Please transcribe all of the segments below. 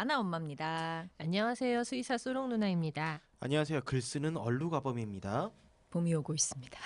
아나 엄마입니다. 안녕하세요. 수의사 소롱 누나입니다. 안녕하세요. 글 쓰는 얼루가범입니다. 봄이 오고 있습니다.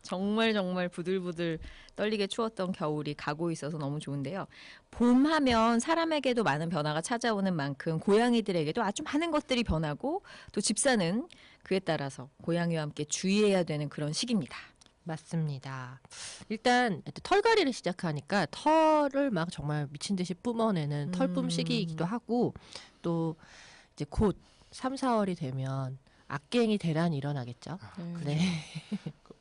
정말 부들부들 떨리게 추웠던 겨울이 가고 있어서 너무 좋은데요. 봄하면 사람에게도 많은 변화가 찾아오는 만큼 고양이들에게도 아주 많은 것들이 변하고 또 집사는 그에 따라서 고양이와 함께 주의해야 되는 그런 시기입니다. 맞습니다. 일단 털갈이를 시작하니까 털을 막 정말 미친 듯이 뿜어내는 털뿜 시기이기도 하고 또 이제 곧 3, 4월이 되면 악갱이 대란이 일어나겠죠. 네.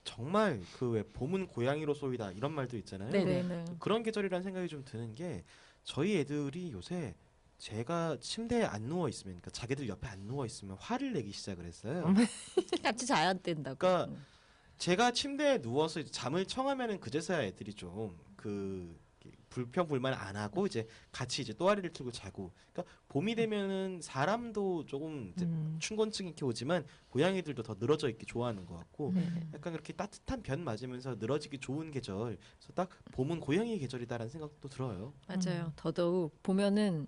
정말 그 왜 봄은 고양이로 쏘이다 이런 말도 있잖아요. 네네. 그런 계절이라는 생각이 좀 드는 게 저희 애들이 요새 제가 침대에 안 누워 있으면, 그러니까 자기들 옆에 안 누워 있으면 화를 내기 시작을 했어요. 같이 자야 된다고. 그러니까 제가 침대에 누워서 이제 잠을 청하면은 그제서야 애들이 좀 그 불평 불만 안 하고 이제 같이 이제 또아리를 틀고 자고. 그러니까 봄이 되면은 사람도 조금 이제 춘곤증이 이렇게 오지만 고양이들도 더 늘어져 있기 좋아하는 것 같고 약간 그렇게 따뜻한 변 맞으면서 늘어지기 좋은 계절. 그래서 딱 봄은 고양이 계절이다라는 생각도 들어요. 맞아요. 더더욱 보면은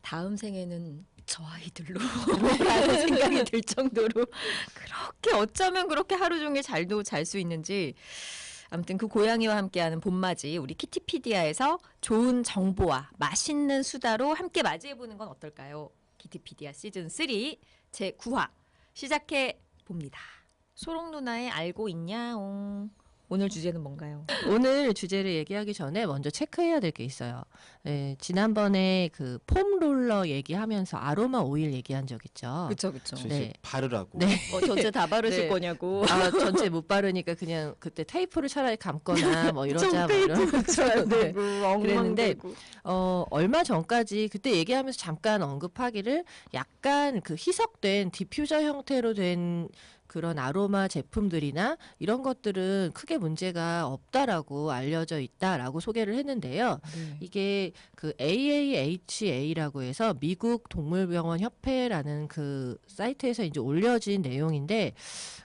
다음 생에는 저 아이들로 라는 생각이 들 정도로 그렇게 어쩌면 그렇게 하루 종일 잘도 잘 수 있는지. 아무튼 그 고양이와 함께하는 봄맞이 우리 키티피디아에서 좋은 정보와 맛있는 수다로 함께 맞이해보는 건 어떨까요? 키티피디아 시즌3 제9화 시작해 봅니다. 소롱 누나의 알고 있냐옹. 오늘 주제는 뭔가요? 오늘 주제를 얘기하기 전에 먼저 체크해야 될 게 있어요. 네, 지난번에 그 폼 롤러 얘기하면서 아로마 오일 얘기한 적 있죠. 그쵸. 네. 바르라고. 네. 전체 다 바르실 네. 거냐고. 아, 전체 못 바르니까 그냥 그때 테이프를 차라리 감거나 뭐 이러자 뭐 이런 네. 그랬는데 얼마 전까지 그때 얘기하면서 잠깐 언급하기를 약간 그 희석된 디퓨저 형태로 된 그런 아로마 제품들이나 이런 것들은 크게 문제가 없다라고 알려져 있다라고 소개를 했는데요. 네. 이게 그 AAHA라고 해서 미국 동물병원 협회라는 그 사이트에서 이제 올려진 내용인데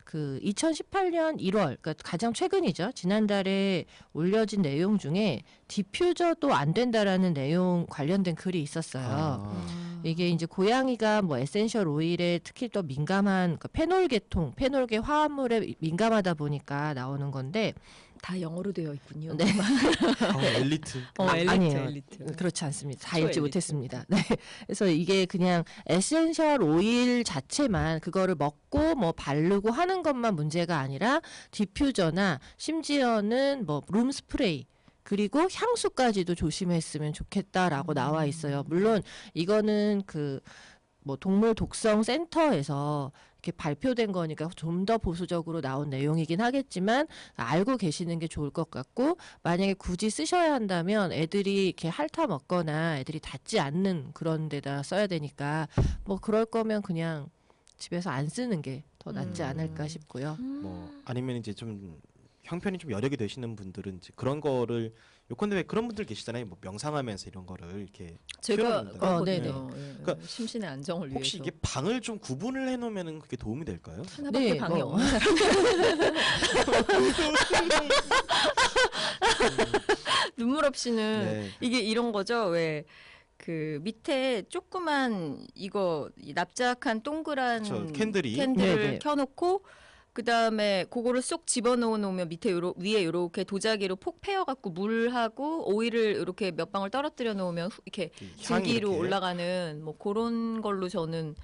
그 2018년 1월, 그러니까 가장 최근이죠. 지난달에 올려진 내용 중에 디퓨저도 안 된다라는 내용 관련된 글이 있었어요. 이게 이제 고양이가 뭐 에센셜 오일에 특히 또 민감한 그 페놀 계통, 페놀계 화합물에 민감하다 보니까 나오는 건데 다 영어로 되어 있군요. 네. 엘리트. 아니에요. 엘리트. 그렇지 않습니다. 다 읽지 엘리트. 못했습니다. 네. 그래서 이게 그냥 에센셜 오일 자체만 그거를 먹고 뭐 바르고 하는 것만 문제가 아니라 디퓨저나 심지어는 뭐 룸 스프레이 그리고 향수까지도 조심했으면 좋겠다라고 나와 있어요. 물론 이거는 그 뭐 동물 독성 센터에서 이렇게 발표된 거니까 좀 더 보수적으로 나온 내용이긴 하겠지만 알고 계시는 게 좋을 것 같고 만약에 굳이 쓰셔야 한다면 애들이 이렇게 핥아 먹거나 애들이 닿지 않는 그런 데다 써야 되니까 뭐 그럴 거면 그냥 집에서 안 쓰는 게 더 낫지 않을까 싶고요. 뭐 아니면 이제 좀 형편이 좀 여력이 되시는 분들은 이제 그런 거를 요컨대 왜 그런 분들 계시잖아요. 뭐 명상하면서 이런 거를 이렇게 제가 표현한다. 네네. 그러니까 심신의 안정을 위해서. 혹시 이게 방을 좀 구분을 해놓으면은 그게 도움이 될까요? 하나밖에 네, 방이 뭐. 없는 사람. 눈물 없이는 네. 이게 이런 거죠. 왜 그 밑에 조그만 이거 납작한 동그란 그쵸, 캔들이. 캔들을 네네. 켜놓고 그 다음에 그거를 쏙 집어넣어 놓으면 밑에 위에 이렇게 도자기로 폭 패여갖고 물하고 오일을 이렇게 몇 방울 떨어뜨려 놓으면 이렇게 향이 증기로 이렇게. 올라가는 뭐 그런 걸로 저는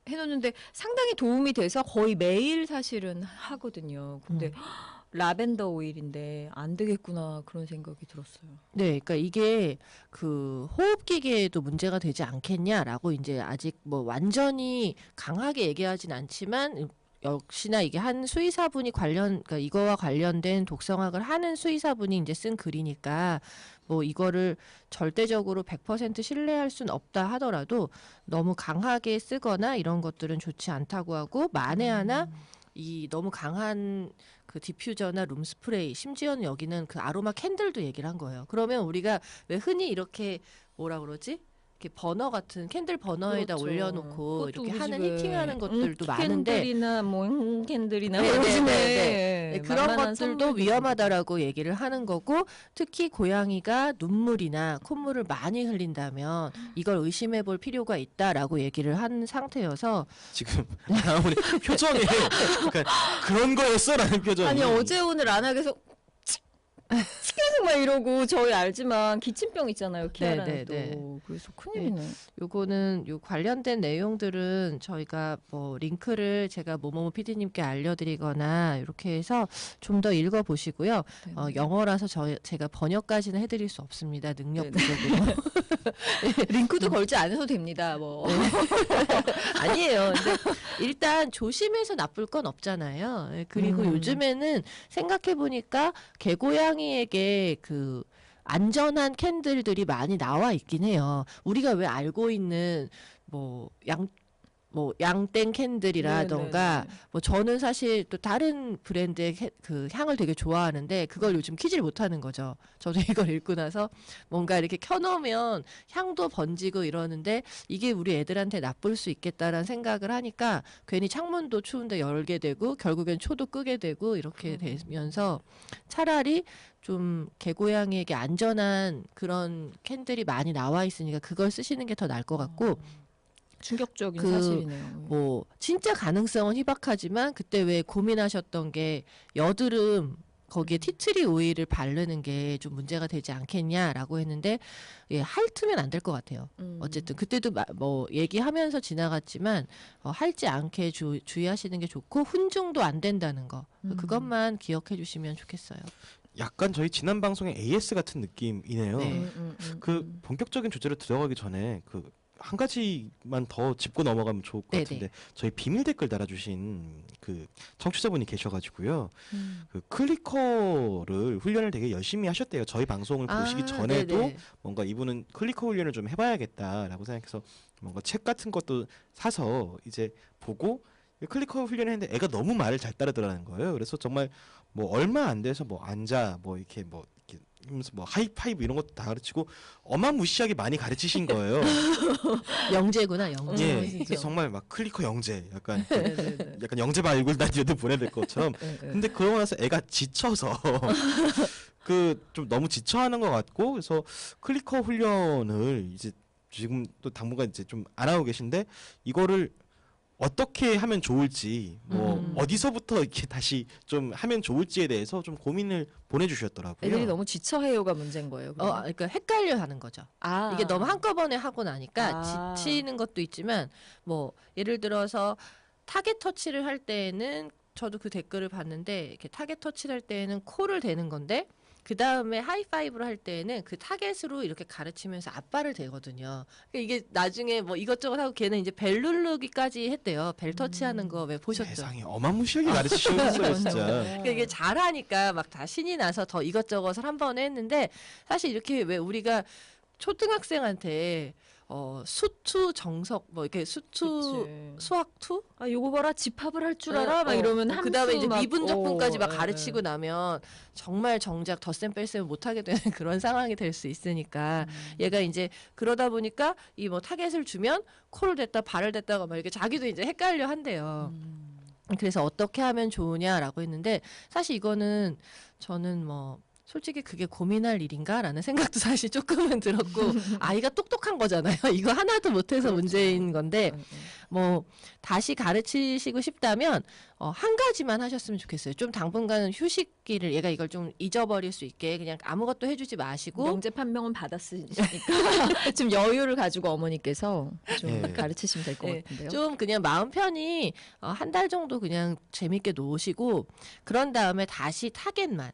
해놓는데 상당히 도움이 돼서 거의 매일 사실은 하거든요. 근데 라벤더 오일인데 안 되겠구나 그런 생각이 들었어요. 네, 그러니까 이게 그 호흡기계에도 문제가 되지 않겠냐라고 이제 아직 뭐 완전히 강하게 얘기하진 않지만 역시나 이게 한 수의사분이 그러니까 이거와 관련된 독성학을 하는 수의사분이 이제 쓴 글이니까 뭐 이거를 절대적으로 100% 신뢰할 순 없다 하더라도 너무 강하게 쓰거나 이런 것들은 좋지 않다고 하고 만에 하나 이 너무 강한 그 디퓨저나 룸 스프레이 심지어는 여기는 그 아로마 캔들도 얘기를 한 거예요. 그러면 우리가 왜 흔히 이렇게 뭐라 그러지? 이렇게 버너 같은 캔들 버너에다 그렇죠. 올려놓고 그것도 이렇게 우리 하는 집에 히팅하는 것들도 많은데 캔들이나 뭐 캔들이나 네, 뭐 네, 요즘에 네, 그런 만만한 것들도 선물들이 위험하다라고 얘기를 하는 거고 특히 고양이가 눈물이나 콧물을 많이 흘린다면 이걸 의심해 볼 필요가 있다라고 얘기를 한 상태여서 지금 아나운이 표정이 약간 그런 거였어라는 표정이. 아니 어제 오늘 안 하게서 계속 막 이러고 저희 알지만 기침병 있잖아요 키아라는 또 네. 그래서 큰일이네. 요거는 요 관련된 내용들은 저희가 뭐 링크를 제가 모모모 PD님께 알려드리거나 이렇게 해서 좀 더 읽어보시고요. 영어라서 제가 번역까지는 해드릴 수 없습니다. 능력 네네. 부족으로. 링크도 걸지 않아도 됩니다. 뭐 아니에요. 근데 일단 조심해서 나쁠 건 없잖아요. 예, 그리고 요즘에는 생각해 보니까 개고양이에게 그 안전한 캔들들이 많이 나와 있긴 해요. 우리가 왜 알고 있는 뭐 양땡 캔들이라던가 네네네. 뭐 저는 사실 또 다른 브랜드의 그 향을 되게 좋아하는데 그걸 요즘 키질 못하는 거죠. 저도 이걸 읽고 나서 뭔가 이렇게 켜놓으면 향도 번지고 이러는데 이게 우리 애들한테 나쁠 수 있겠다라는 생각을 하니까 괜히 창문도 추운데 열게 되고 결국엔 초도 끄게 되고 이렇게 되면서 차라리 좀 개고양이에게 안전한 그런 캔들이 많이 나와 있으니까 그걸 쓰시는 게 더 나을 것 같고 충격적인 그 사실이네요. 뭐 진짜 가능성은 희박하지만 그때 왜 고민하셨던 게 여드름 거기에 티트리 오일을 바르는 게 좀 문제가 되지 않겠냐라고 했는데 예, 핥으면 안 될 것 같아요. 어쨌든 그때도 뭐 얘기하면서 지나갔지만 핥지 않게 주의하시는 게 좋고 훈증도 안 된다는 거 그것만 기억해 주시면 좋겠어요. 약간 저희 지난 방송의 AS 같은 느낌이네요. 네. 그 본격적인 주제로 들어가기 전에 그 한 가지만 더 짚고 넘어가면 좋을 것 네네. 같은데 저희 비밀 댓글 달아주신 그 청취자분이 계셔가지고요. 그 클리커를 훈련을 되게 열심히 하셨대요. 저희 방송을 보시기 전에도 네네. 뭔가 이분은 클리커 훈련을 좀 해봐야겠다라고 생각해서 뭔가 책 같은 것도 사서 이제 보고 클리커 훈련을 했는데 애가 너무 말을 잘 따르더라는 거예요. 그래서 정말 뭐 얼마 안 돼서 뭐 앉아 뭐 이렇게 뭐 이렇게 하면서 뭐 하이파이브 이런 것도 다 가르치고 어마무시하게 많이 가르치신 거예요. 영재구나 영재. 예, 진짜. 그래서 정말 막 클리커 영재 약간 네네네. 약간 영재 발굴 단지에도 보내될 것처럼. 네, 네. 근데 그러고 나서 애가 지쳐서 그 좀 너무 지쳐하는 것 같고 그래서 클리커 훈련을 이제 지금 또 당분간 이제 좀 안 하고 계신데 이거를 어떻게 하면 좋을지 뭐 어디서부터 이렇게 다시 좀 하면 좋을지에 대해서 좀 고민을 보내주셨더라고요. 애들이 너무 지쳐해요가 문제인 거예요. 그러면? 그러니까 헷갈려 하는 거죠. 아. 이게 너무 한꺼번에 하고 나니까 아. 지치는 것도 있지만 뭐 예를 들어서 타겟 터치를 할 때에는 저도 그 댓글을 봤는데 이렇게 타겟 터치를 할 때에는 코를 대는 건데 그 다음에 하이파이브를 할 때에는 그 타겟으로 이렇게 가르치면서 앞발을 대거든요. 그러니까 이게 나중에 뭐 이것저것 하고 걔는 이제 벨 누르기까지 했대요. 벨 터치하는 거 왜 보셨죠? 세상에 어마무시하게 가르치셨어요 진짜. 그러니까 이게 잘하니까 막 다 신이 나서 더 이것저것을 한 번에 했는데 사실 이렇게 왜 우리가 초등학생한테 수투 정석 뭐 이렇게 수투 그치. 수학투 아 요거 봐라 집합을 할 줄 알아 막 이러면 함수 그다음에 이제 막, 미분 적분까지 막 예, 가르치고 나면 정말 정작 덧셈 뺄셈을 못하게 되는 그런 상황이 될 수 있으니까 얘가 이제 그러다 보니까 이 뭐 타겟을 주면 코를 댔다 발을 댔다가 막 이렇게 자기도 이제 헷갈려 한대요. 그래서 어떻게 하면 좋으냐라고 했는데 사실 이거는 저는 뭐 솔직히 그게 고민할 일인가라는 생각도 사실 조금은 들었고 아이가 똑똑한 거잖아요. 이거 하나도 못해서 그렇죠. 문제인 건데 예, 뭐 다시 가르치시고 싶다면 한 가지만 하셨으면 좋겠어요. 좀 당분간은 휴식기를 얘가 이걸 좀 잊어버릴 수 있게 그냥 아무것도 해주지 마시고 명제 판명은 받았으니까 좀 여유를 가지고 어머니께서 좀 예. 가르치시면 될 것 네, 같은데요. 좀 그냥 마음 편히 한 달 정도 그냥 재밌게 노시고 그런 다음에 다시 타겟만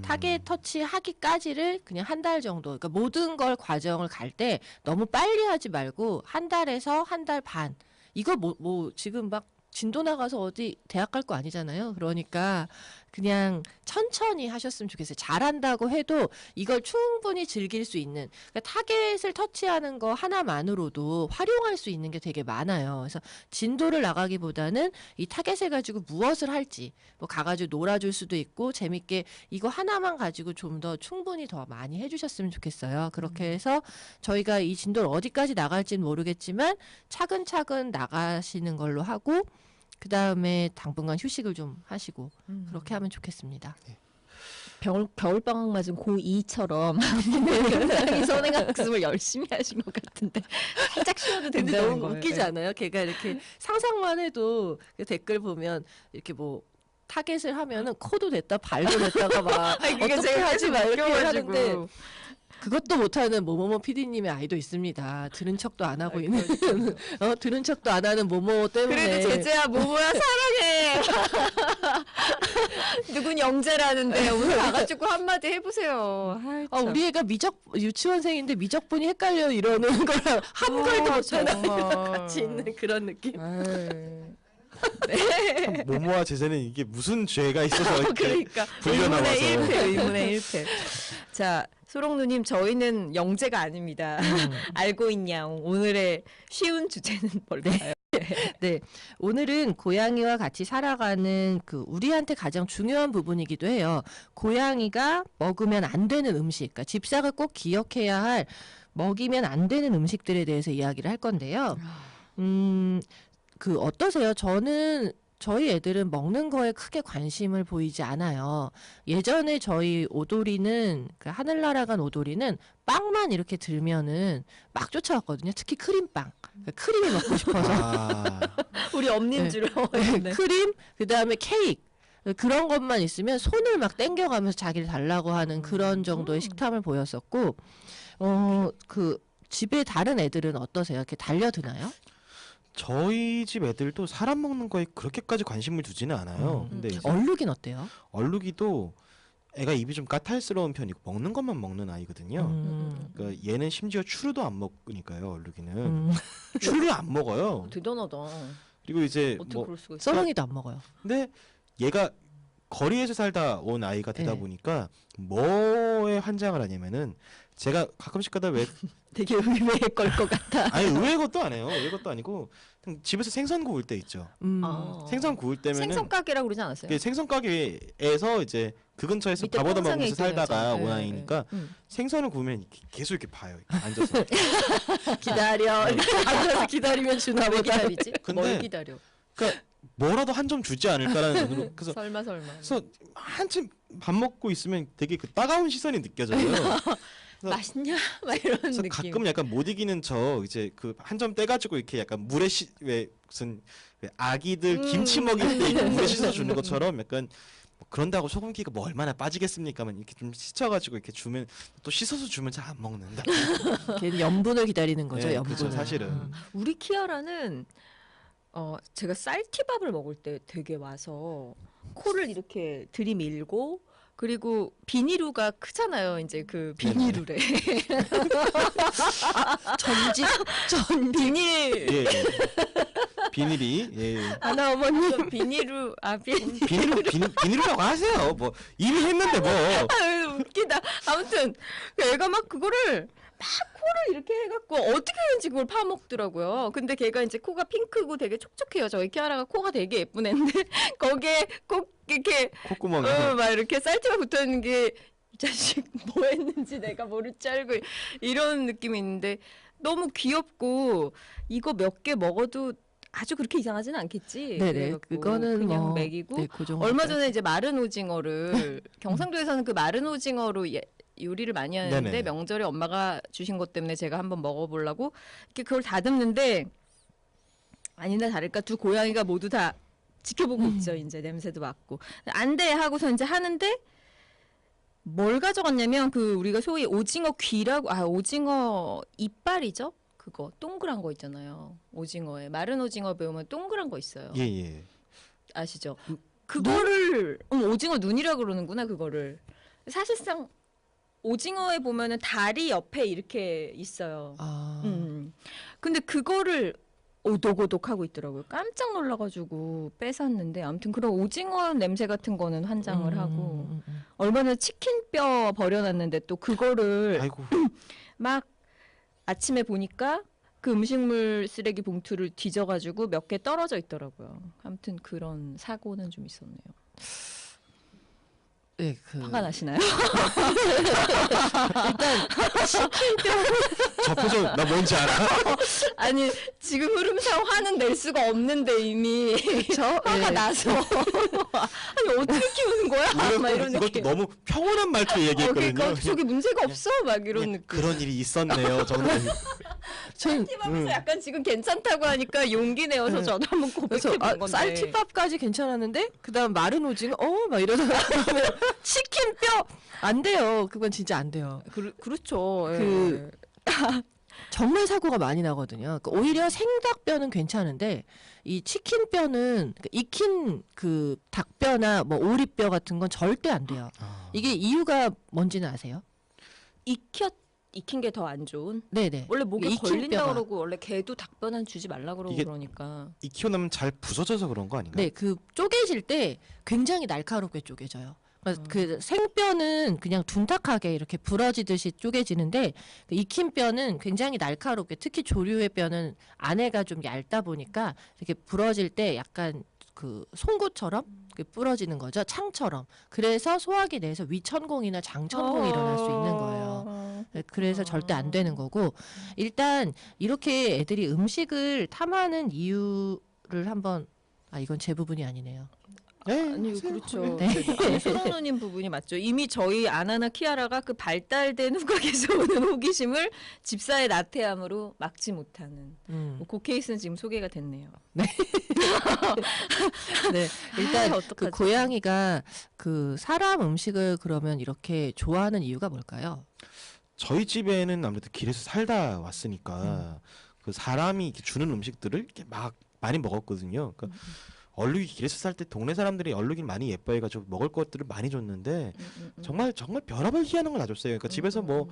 타겟 터치 하기까지를 그냥 한 달 정도. 그러니까 모든 걸 과정을 갈 때 너무 빨리 하지 말고 한 달에서 한 달 반. 이거 뭐 지금 막 진도 나가서 어디 대학 갈 거 아니잖아요. 그러니까 그냥 천천히 하셨으면 좋겠어요. 잘한다고 해도 이걸 충분히 즐길 수 있는, 그러니까 타겟을 터치하는 거 하나만으로도 활용할 수 있는 게 되게 많아요. 그래서 진도를 나가기보다는 이 타겟을 가지고 무엇을 할지, 뭐 가가지고 놀아줄 수도 있고 재밌게 이거 하나만 가지고 좀 더 충분히 더 많이 해주셨으면 좋겠어요. 그렇게 해서 저희가 이 진도를 어디까지 나갈지는 모르겠지만 차근차근 나가시는 걸로 하고, 그 다음에 당분간 휴식을 좀 하시고 그렇게 하면 좋겠습니다. 겨울 방학 맞은 고2처럼 굉장히 선행학습을 열심히 하신 것 같은데 살짝 쉬어도 근데 된다는 너무 거예요. 웃기지 않아요? 걔가 이렇게 상상만 해도 그 댓글 보면 이렇게 뭐 타겟을 하면은 코도 됐다 발도 됐다가 막 그게 어떻게 제가 하지 마 이렇게 웃겨가지고. 하는데 그것도 못하는 뭐뭐뭐 PD님의 아이도 있습니다. 들은 척도 안 하고 있는 들은 척도 안 하는 뭐뭐 때문에. 그래도 제재야 모모야 사랑해. 누군 영재라는데 오늘 와가지고 한마디 해보세요. 아이, 참. 우리 애가 유치원생인데 미적분이 헷갈려 이러는 거랑 한글도 못하는 같이 있는 그런 느낌. 아유. 모모와 제재는 이게 무슨 죄가 있어서 이렇게 그러니까 불려나와서. 1분의 1패. 자, 소롱누님 저희는 영재가 아닙니다. 알고 있냐? 오늘의 쉬운 주제는 뭘까요? 네, 오늘은 고양이와 같이 살아가는 그 우리한테 가장 중요한 부분이기도 해요. 고양이가 먹으면 안 되는 음식, 그러니까 집사가 꼭 기억해야 할 먹이면 안 되는 음식들에 대해서 이야기를 할 건데요. 그 어떠세요? 저희 애들은 먹는 거에 크게 관심을 보이지 않아요. 예전에 저희 오돌이는 그 하늘나라 간 오돌이는 빵만 이렇게 들면은 막 쫓아왔거든요. 특히 크림빵. 그러니까 크림이 먹고 싶어서. 우리 엄님 네. 주로. 네. 크림, 그다음에 케이크. 그런 것만 있으면 손을 막 땡겨가면서 자기를 달라고 하는 그런 정도의 식탐을 보였었고, 그 집에 다른 애들은 어떠세요? 이렇게 달려드나요? 저희 집 애들도 사람 먹는 거에 그렇게까지 관심을 두지는 않아요. 근데 이제 얼룩이는 어때요? 얼룩이도 애가 입이 좀 까탈스러운 편이고 먹는 것만 먹는 아이거든요. 그러니까 얘는 심지어 추루도 안 먹으니까요. 얼룩이는 추루를 안 먹어요. 대단하다. 그리고 이제 어떻게 뭐 그럴 수가 있어? 써렁이도 안 먹어요. 근데 얘가 거리에서 살다 온 아이가 되다 네. 보니까 뭐에 환장을 하냐면은 제가 가끔씩 가다 왜 되게 의외의 걸 것 같아. 아니 의외의 것도 안 해요. 의외의 것도 아니고 그냥 집에서 생선 구울 때 있죠. 생선 구울 때면은 생선 가게라고 그러지 않았어요? 그 생선 가게에서 이제 그 근처에서 밑에 밥 얻어 평상에 먹으면서 있던 살다가 여자. 온 네, 아이니까 네. 생선을 구우면 이렇게 계속 이렇게 봐요. 이렇게 앉아서. 기다려. 이렇게 앉아서 기다리면 주나 왜 보다. 기다리지? 근데 뭘 기다려? 그러니까 뭐라도 한 점 주지 않을까라는 눈으로 그래서 설마. 그래서 한참 밥 먹고 있으면 되게 그 따가운 시선이 느껴져요. 맛있냐? 막 이런 그래서 느낌. 가끔 약간 못 이기는 척 이제 그 한 점 떼가지고 이렇게 약간 물에 왜 무슨 왜 아기들 김치 먹일 때 이렇게 물에 씻어 주는 것처럼 약간 뭐 그런다고 소금기가 뭐 얼마나 빠지겠습니까만 이렇게 좀 씻어가지고 이렇게 주면 또 씻어서 주면 잘 안 먹는다. 걔는 염분을 기다리는 거죠. 네, 염분을. 그렇죠, 사실은. 우리 키아라는 제가 쌀티밥을 먹을 때 되게 와서 코를 이렇게 들이밀고 그리고 비닐우가 크잖아요. 이제 그 비닐우래. 전직 비닐. 예, 예. 비닐이 예. 하나 어머님. 비닐우 비닐이라고 하세요. 뭐 이미 했는데 뭐. 아유, 웃기다. 아무튼 애가 막 그거를 막 코를 이렇게 해갖고 어떻게 하는지 그걸 파먹더라고요. 근데 걔가 이제 코가 핑크고 되게 촉촉해요. 저희 키아라가 코가 되게 예쁜 애인데 거기에 꼭 이렇게 콧구멍에. 막 이렇게 쌀티가 붙어 있는 게 이 자식 뭐 했는지 내가 모를 줄 알고 이런 느낌이 있는데 너무 귀엽고 이거 몇 개 먹어도 아주 그렇게 이상하지는 않겠지. 네네. 그래갖고 그거는 그냥 뭐 먹이고 네, 그 정도. 얼마 전에 이제 마른 오징어를 경상도에서는 그 마른 오징어로 요리를 많이 하는데 네네. 명절에 엄마가 주신 것 때문에 제가 한번 먹어보려고 이렇게 그걸 다듬는데 아니나 다를까 두 고양이가 모두 다 지켜보고 있죠. 이제 냄새도 맡고 안 돼 하고서 이제 하는데 뭘 가져갔냐면 그 우리가 소위 오징어 귀라고 오징어 이빨이죠. 그거 동그란 거 있잖아요. 오징어에 마른 오징어 배우면 동그란 거 있어요. 예 예. 아시죠? 그거를 오징어 눈이라 그러는구나 그거를. 사실상 오징어에 보면은 다리 옆에 이렇게 있어요. 아. 근데 그거를 오독오독하고 있더라고요. 깜짝 놀라가지고 뺏었는데 아무튼 그런 오징어 냄새 같은 거는 환장을 하고 얼마 전에 치킨뼈 버려놨는데 또 그거를 아이고. 막 아침에 보니까 그 음식물 쓰레기 봉투를 뒤져가지고 몇 개 떨어져 있더라고요. 아무튼 그런 사고는 좀 있었네요. 네, 화가 나시나요? 저 표정 나 뭔지 알아? 아니 지금 흐름상 화는 낼 수가 없는데 이미 화가 네. 나서 아니 어떻게 키우는 거야? 막 이런 이것도 느낌. 너무 평온한 말투 얘기했거든요. 그러니까 저기 문제가 없어 막 이런 그냥 느낌. 그런 일이 있었네요. 저는 전 쌀티밥에서 약간 지금 괜찮다고 하니까 용기 내어서 네. 저도 한번 그래서 고백해 본 건데. 쌀티밥까지 괜찮았는데 그다음 마른 오징어 막 이러다가 치킨뼈 안 돼요. 그건 진짜 안 돼요. 그렇죠. 그 정말 사고가 많이 나거든요. 그러니까 오히려 생닭뼈는 괜찮은데 이 치킨뼈는 익힌 그 닭뼈나 뭐 오리뼈 같은 건 절대 안 돼요. 이게 이유가 뭔지는 아세요? 익힌 게 더 안 좋은. 네네. 원래 목에 익힌 걸린다 뼈가. 그러고 원래 개도 닭뼈는 주지 말라 그러고 이게- 그러니까. 익히고 나면 잘 부서져서 그런 거 아닌가요? 네, 그 쪼개질 때 굉장히 날카롭게 쪼개져요. 그러니까 그 생뼈는 그냥 둔탁하게 이렇게 부러지듯이 쪼개지는데 그 익힌 뼈는 굉장히 날카롭게 특히 조류의 뼈는 안에가 좀 얇다 보니까 이렇게 부러질 때 약간 그 송곳처럼 부러지는 거죠. 창처럼. 그래서 소화기 내에서 위천공이나 장천공이 일어날 수 있는 거예요. 네, 그래서 절대 안 되는 거고 일단 이렇게 애들이 음식을 탐하는 이유를 한번 이건 제 부분이 아니네요. 아니 그렇죠. 네. 소라누님 부분이 맞죠. 이미 저희 아나나 키아라가 그 발달된 후각에서 오는 호기심을 집사의 나태함으로 막지 못하는 그 케이스는 지금 소개가 됐네요. 네, 일단 어떡하지? 그 고양이가 그 사람 음식을 그러면 이렇게 좋아하는 이유가 뭘까요? 저희 집에는 아무래도 길에서 살다 왔으니까 그 사람이 이렇게 주는 음식들을 이렇게 막 많이 먹었거든요. 그러니까 얼룩이 길에서 살 때 동네 사람들이 얼룩이 많이 예뻐해가지고 먹을 것들을 많이 줬는데 정말 별의별 희한한 걸 놔줬어요. 그러니까 집에서 뭐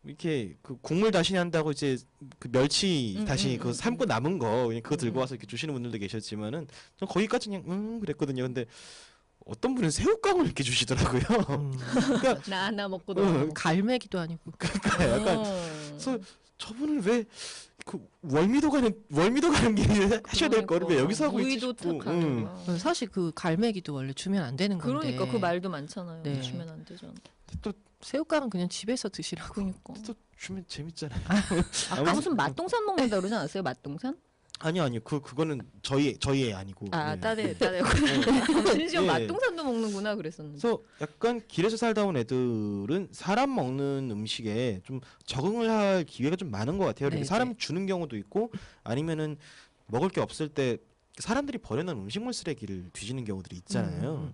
이렇게 그 국물 다시니 한다고 이제 그 멸치 다시니 그 삶고 남은 거 그냥 그거 들고 와서 이렇게 주시는 분들도 계셨지만은 전 거기까지 그냥 그랬거든요. 근데 어떤 분은 새우깡을 이렇게 주시더라고요. 그러니까 나 하나 먹고 너 하나 먹고. 갈매기도 아니고. 그러니까 약간 그래서 저분은 왜 그 월미도 가는 길에 하셔야 될 거를 왜 여기서 하고 있지 무의도 싶고. 탁하는 사실 그 갈매기도 원래 주면 안 되는 건데. 그러니까 그 말도 많잖아요. 네. 주면 안 되죠. 새우깡은 그냥 집에서 드시라고. 그러니까. 또 주면 재밌잖아요. 아까 무슨 맛동산 먹는다 그러지 않았어요? 맛동산? 아니요 그거는 저희 애 아니고. 아 네. 따대. 심지어 예. 맛동산도 먹는구나 그랬었는데. 그래서 약간 길에서 살다 온 애들은 사람 먹는 음식에 좀 적응을 할 기회가 좀 많은 것 같아요. 이렇게 네, 사람 주는 경우도 있고 아니면은 먹을 게 없을 때 사람들이 버려놓은 음식물 쓰레기를 뒤지는 경우들이 있잖아요.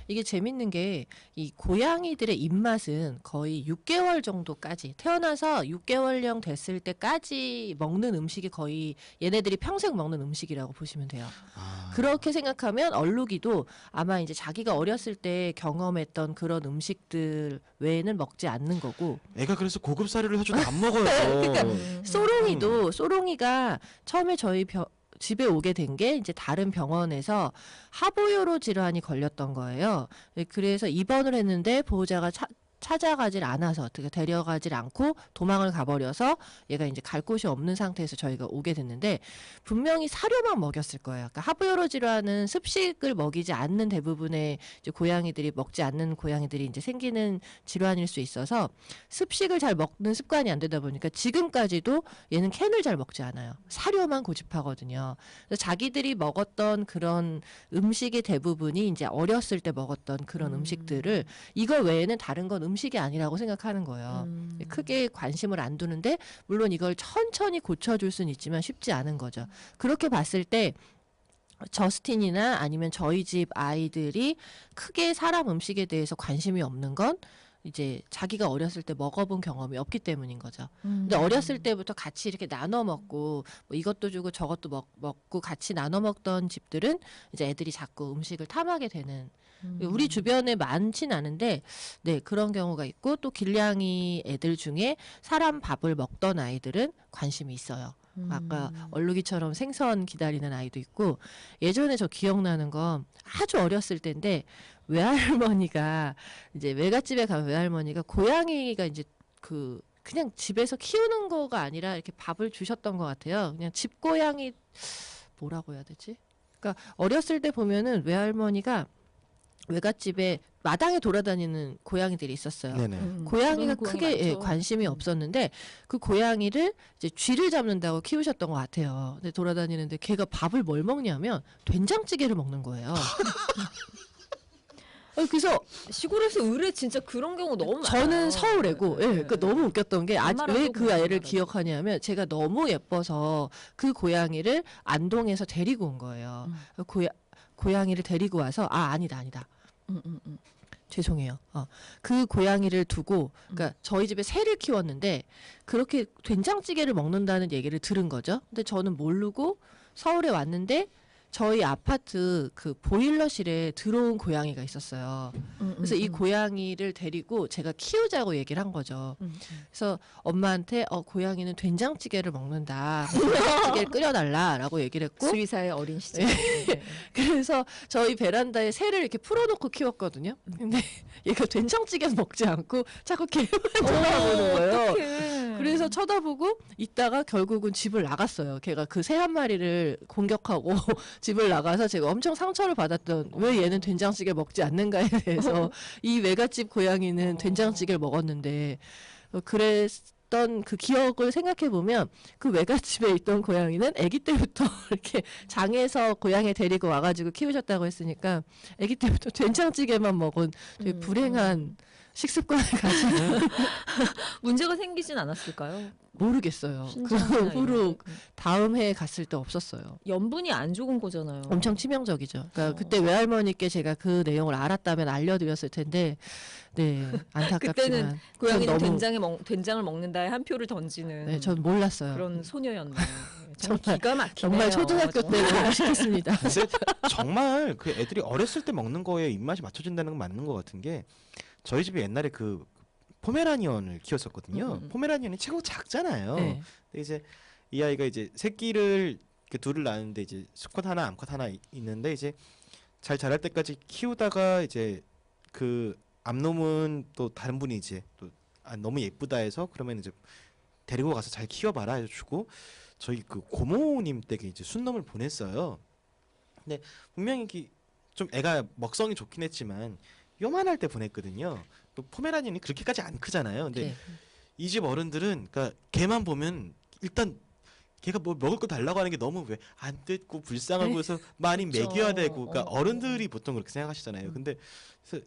이게 재밌는 게 이 고양이들의 입맛은 거의 6개월 정도까지 태어나서 6개월령 됐을 때까지 먹는 음식이 거의 얘네들이 평생 먹는 음식이라고 보시면 돼요. 그렇게 생각하면 얼룩이도 아마 이제 자기가 어렸을 때 경험했던 그런 음식들 외에는 먹지 않는 거고 애가 그래서 고급 사료를 사줘도 안 먹어요. 그러니까 소롱이가 처음에 저희 집에 오게 된 게 이제 다른 병원에서 하부요로 질환이 걸렸던 거예요. 그래서 입원을 했는데 보호자가 찾아가질 않아서 어떻게 데려가질 않고 도망을 가버려서 얘가 이제 갈 곳이 없는 상태에서 저희가 오게 됐는데 분명히 사료만 먹였을 거예요. 그러니까 하부요로 질환은 습식을 먹이지 않는 대부분의 이제 고양이들이 먹지 않는 고양이들이 이제 생기는 질환일 수 있어서 습식을 잘 먹는 습관이 안 되다 보니까 지금까지도 얘는 캔을 잘 먹지 않아요. 사료만 고집하거든요. 그래서 자기들이 먹었던 그런 음식의 대부분이 이제 어렸을 때 먹었던 그런 음식들을 이거 외에는 다른 건 음식이 아니라고 생각하는 거예요. 크게 관심을 안 두는데 물론 이걸 천천히 고쳐줄 수는 있지만 쉽지 않은 거죠. 그렇게 봤을 때 저스틴이나 아니면 저희 집 아이들이 크게 사람 음식에 대해서 관심이 없는 건 이제 자기가 어렸을 때 먹어본 경험이 없기 때문인 거죠. 근데 어렸을 때부터 같이 이렇게 나눠 먹고 뭐 이것도 주고 저것도 먹고 같이 나눠 먹던 집들은 이제 애들이 자꾸 음식을 탐하게 되는 우리 주변에 많진 않은데 네 그런 경우가 있고 또 길냥이 애들 중에 사람 밥을 먹던 아이들은 관심이 있어요. 아까 얼룩이처럼 생선 기다리는 아이도 있고 예전에 저 기억나는 건 아주 어렸을 때인데 외할머니가 이제 외갓집에 간 외할머니가 고양이가 이제 그냥 집에서 키우는 거가 아니라 이렇게 밥을 주셨던 것 같아요. 그냥 집 고양이 뭐라고 해야 되지? 그러니까 어렸을 때 보면은 외할머니가 외갓집에 마당에 돌아다니는 고양이들이 있었어요. 네네. 고양이가 그런 크게 고양이 예, 많죠. 관심이 없었는데 그 고양이를 이제 쥐를 잡는다고 키우셨던 것 같아요. 근데 돌아다니는데 걔가 밥을 뭘 먹냐면 된장찌개를 먹는 거예요. 그래서 시골에서 의뢰 진짜 그런 경우 너무 많아요. 저는 서울애고, 예, 네. 그러니까 너무 웃겼던 게 웬만하면 왜 또 그 그런 아이를 거라도. 기억하냐면 제가 너무 예뻐서 그 고양이를 안동에서 데리고 온 거예요. 고양이를 데리고 와서 아니다. 죄송해요. 그 고양이를 두고, 그러니까 저희 집에 새를 키웠는데 그렇게 된장찌개를 먹는다는 얘기를 들은 거죠. 근데 저는 모르고 서울에 왔는데 저희 아파트 그 보일러실에 들어온 고양이가 있었어요. 그래서 이 고양이를 데리고 제가 키우자고 얘기를 한 거죠. 그래서 엄마한테 고양이는 된장찌개를 먹는다. 된장찌개를 끓여달라라고 얘기를 했고 수의사의 어린 시절. 네. 그래서 저희 베란다에 새를 이렇게 풀어놓고 키웠거든요. 근데 얘가 된장찌개는 먹지 않고 자꾸 걔만 쳐다보는 거예요. 어떡해. 그래서 쳐다보고 있다가 결국은 집을 나갔어요. 걔가 그 새 한 마리를 공격하고 집을 나가서 제가 엄청 상처를 받았던 왜 얘는 된장찌개 먹지 않는가에 대해서 이 외갓집 고양이는 된장찌개를 먹었는데 그랬던 그 기억을 생각해 보면 그 외갓집에 있던 고양이는 아기 때부터 이렇게 장에서 고양이 데리고 와가지고 키우셨다고 했으니까 아기 때부터 된장찌개만 먹은 되게 불행한 식습관을 가진 문제가 생기진 않았을까요? 모르겠어요. 그 신장이나 이런 후로 거. 다음 해에 갔을 때 없었어요. 염분이 안 좋은 거잖아요. 엄청 치명적이죠. 그러니까 어. 그때 외할머니께 제가 그 내용을 알았다면 알려드렸을 텐데, 네 안타깝지만 그때는 고양이는 너무- 된장을 먹는다에 한 표를 던지는 네, 전 몰랐어요. 그런 소녀였네요. 정말- 정말 기가 막히네요. 정말 초등학교 때 보고 싶겠습니다. 근데 정말 그 애들이 어렸을 때 먹는 거에 입맛이 맞춰진다는 건 맞는 것 같은 게 저희 집에 옛날에 그 포메라니언을 키웠었거든요. 포메라니언이 최고 작잖아요. 네. 근데 이제 이 아이가 이제 새끼를 이렇게 둘을 낳았는데 이제 수컷 하나 암컷 하나 있는데 이제 잘 자랄 때까지 키우다가 이제 그 암놈은 또 다른 분이 이제 또 너무 예쁘다 해서 그러면 이제 데리고 가서 잘 키워봐라 해서 주고 저희 그 고모님 댁에 이제 순놈을 보냈어요. 근데 분명히 좀 애가 먹성이 좋긴 했지만 요만할 때 보냈거든요. 또 포메라니언이 그렇게까지 안 크잖아요. 근데 네. 이 집 어른들은 그러니까 걔만 보면 일단 걔가 뭐 먹을 거 달라고 하는 게 너무 왜 안 됐고 불쌍하고 해서 많이 그쵸. 먹여야 되고 그러니까 어. 어른들이 보통 그렇게 생각하시잖아요. 근데 그래서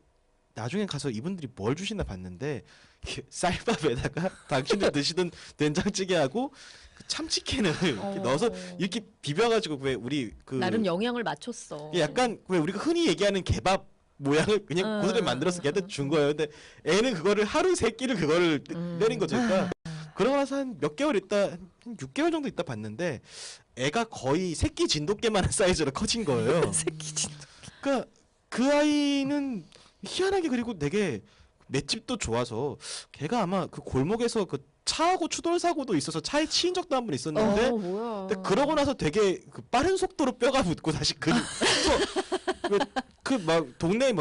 나중에 가서 이분들이 뭘 주시나 봤는데 이렇게 쌀밥에다가 당신들 드시던 된장찌개하고 그 참치캔을 이렇게 넣어서 이렇게 비벼가지고 왜 우리 그 나름 영양을 맞췄어. 약간 왜 우리가 흔히 얘기하는 개밥 모양을 그냥 고스란히 만들어서 걔한테 준 거예요. 근데 애는 그거를 하루 세 끼를 그거를 때린 거죠. 그러니까 그러고 나서 한 몇 개월 있다 한 6개월 정도 있다 봤는데 애가 거의 새끼 진돗개만한 사이즈로 커진 거예요. 새끼 진짜. 그러니까 그 아이는 희한하게 그리고 되게 맷집도 좋아서 걔가 아마 그 골목에서 그 차하고 추돌 사고도 있어서 차에 치인 적도 한 번 있었는데 뭐야. 근데 그러고 나서 되게 그 빠른 속도로 뼈가 붙고 다시 그 막 동네에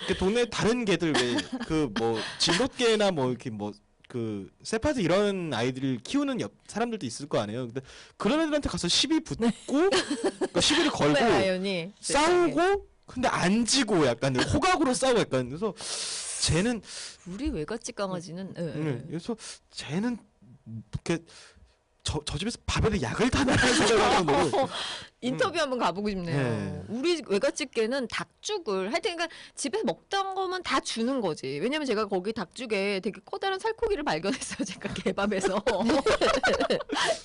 그 동네 다른 개들 왜 그 뭐 진돗개나 뭐 이렇게 뭐 그 세파드 이런 아이들을 키우는 사람들도 있을 거 아니에요. 근데 그런 애들한테 가서 시비 붙고 그러니까 시비를 걸고 아연이 싸우고 근데 안 지고 약간 호각으로 싸우고 약간 그래서 쟤는 우리 외갓집 강아지는 그래서 쟤는 이렇게 저 집에서 밥에다 약을 타나 생각을 하고 인터뷰 한번 가보고 싶네요. 네. 우리 외갓집 개는 닭죽을 하여튼 그러니까 집에서 먹던 거면 다 주는 거지. 왜냐면 제가 거기 닭죽에 되게 커다란 살코기를 발견했어요. 제가 개밥에서.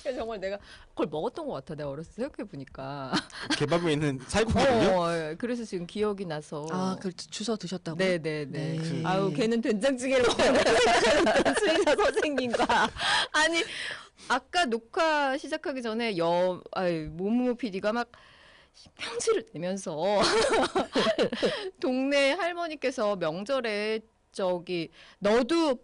그래서 정말 내가 그걸 먹었던 것 같아. 내가 어렸을 때 생각해 보니까. 개밥에 있는 살코기거든요. 그래서 지금 기억이 나서. 그 주워 드셨다고? 네네네. 네. 아유 걔는 된장찌개를 먹는다고 생각하는 수의사 선생님과 아니 아까 녹화 시작하기 전에 모무모 PD가 막 편지를 내면서 동네 할머니께서 명절에 너도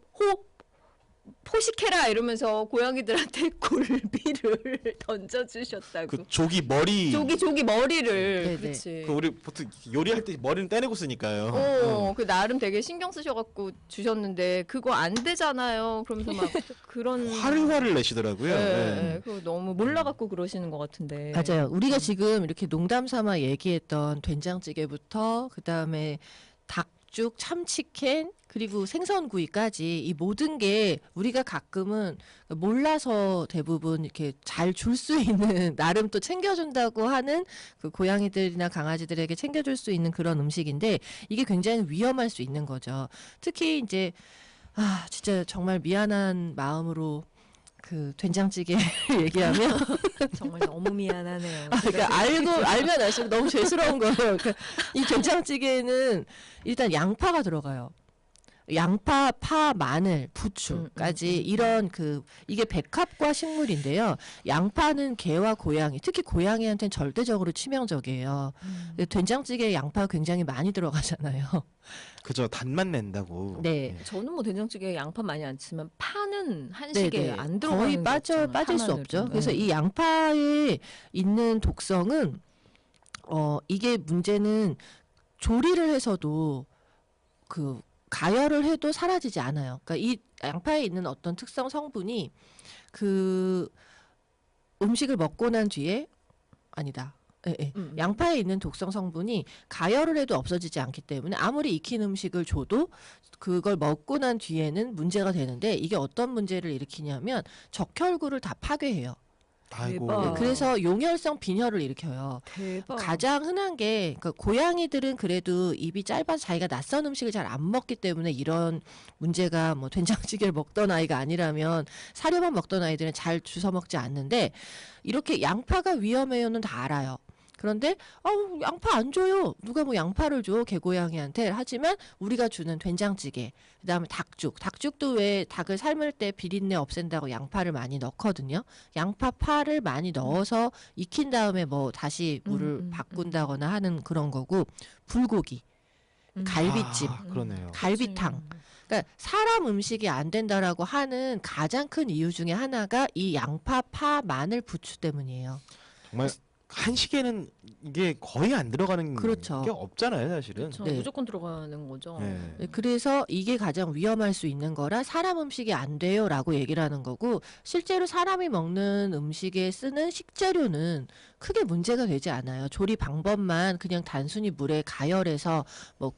포식해라 이러면서 고양이들한테 굴비를 던져주셨다고. 그 조기 머리 조기 머리를. 네네. 그렇지. 그 우리 보통 요리할 때 머리는 떼내고 쓰니까요. 그 나름 되게 신경 쓰셔갖고 주셨는데 그거 안 되잖아요. 그러면서 막 그런 화를 내시더라고요. 네, 네. 네. 그거 너무 몰라갖고 그러시는 것 같은데. 맞아요. 우리가 지금 이렇게 농담 삼아 얘기했던 된장찌개부터 그다음에 닭죽, 참치캔 그리고 생선구이까지 이 모든 게 우리가 가끔은 몰라서 대부분 이렇게 잘 줄 수 있는 나름 또 챙겨준다고 하는 그 고양이들이나 강아지들에게 챙겨줄 수 있는 그런 음식인데 이게 굉장히 위험할 수 있는 거죠. 특히 이제 진짜 정말 미안한 마음으로 그 된장찌개 얘기하면 정말 너무 미안하네요. 그러니까 알면 알수록 너무 죄스러운 거예요. 그러니까 이 된장찌개에는 일단 양파가 들어가요. 양파, 파, 마늘, 부추까지 이런 이게 백합과 식물인데요. 양파는 개와 고양이, 특히 고양이한테는 절대적으로 치명적이에요. 된장찌개에 양파가 굉장히 많이 들어가잖아요. 그죠. 단맛 낸다고. 네. 저는 뭐 된장찌개에 양파 많이 안 치면 파는 한식에 네네. 안 들어가는 거의 게 빠질 없잖아요. 수 없죠. 파마늘은. 그래서 이 양파에 있는 독성은 이게 문제는 조리를 해서도 가열을 해도 사라지지 않아요. 그러니까 이 양파에 있는 어떤 특성 성분이 그 음식을 먹고 난 뒤에 아니다. 예. 양파에 있는 독성 성분이 가열을 해도 없어지지 않기 때문에 아무리 익힌 음식을 줘도 그걸 먹고 난 뒤에는 문제가 되는데 이게 어떤 문제를 일으키냐면 적혈구를 다 파괴해요. 아이고. 대박. 그래서 용혈성 빈혈을 일으켜요. 대박. 가장 흔한 게 그러니까 고양이들은 그래도 입이 짧아서 자기가 낯선 음식을 잘 안 먹기 때문에 이런 문제가 뭐 된장찌개를 먹던 아이가 아니라면 사료만 먹던 아이들은 잘 주워 먹지 않는데 이렇게 양파가 위험해요는 다 알아요. 그런데 양파 안 줘요. 누가 뭐 양파를 줘 개고양이한테. 하지만 우리가 주는 된장찌개 그다음에 닭죽도 왜 닭을 삶을 때 비린내 없앤다고 양파를 많이 넣거든요. 양파 파를 많이 넣어서 익힌 다음에 뭐 다시 물을 바꾼다거나 하는 그런 거고 불고기 갈비찜 그러네요. 갈비탕 그러니까 사람 음식이 안 된다라고 하는 가장 큰 이유 중에 하나가 이 양파 파 마늘 부추 때문이에요. 정말 한식에는 이게 거의 안 들어가는 그렇죠. 게 없잖아요, 사실은. 그렇죠. 네. 무조건 들어가는 거죠. 네. 그래서 이게 가장 위험할 수 있는 거라 사람 음식이 안 돼요라고 얘기를 하는 거고 실제로 사람이 먹는 음식에 쓰는 식재료는 크게 문제가 되지 않아요. 조리 방법만 그냥 단순히 물에 가열해서 뭐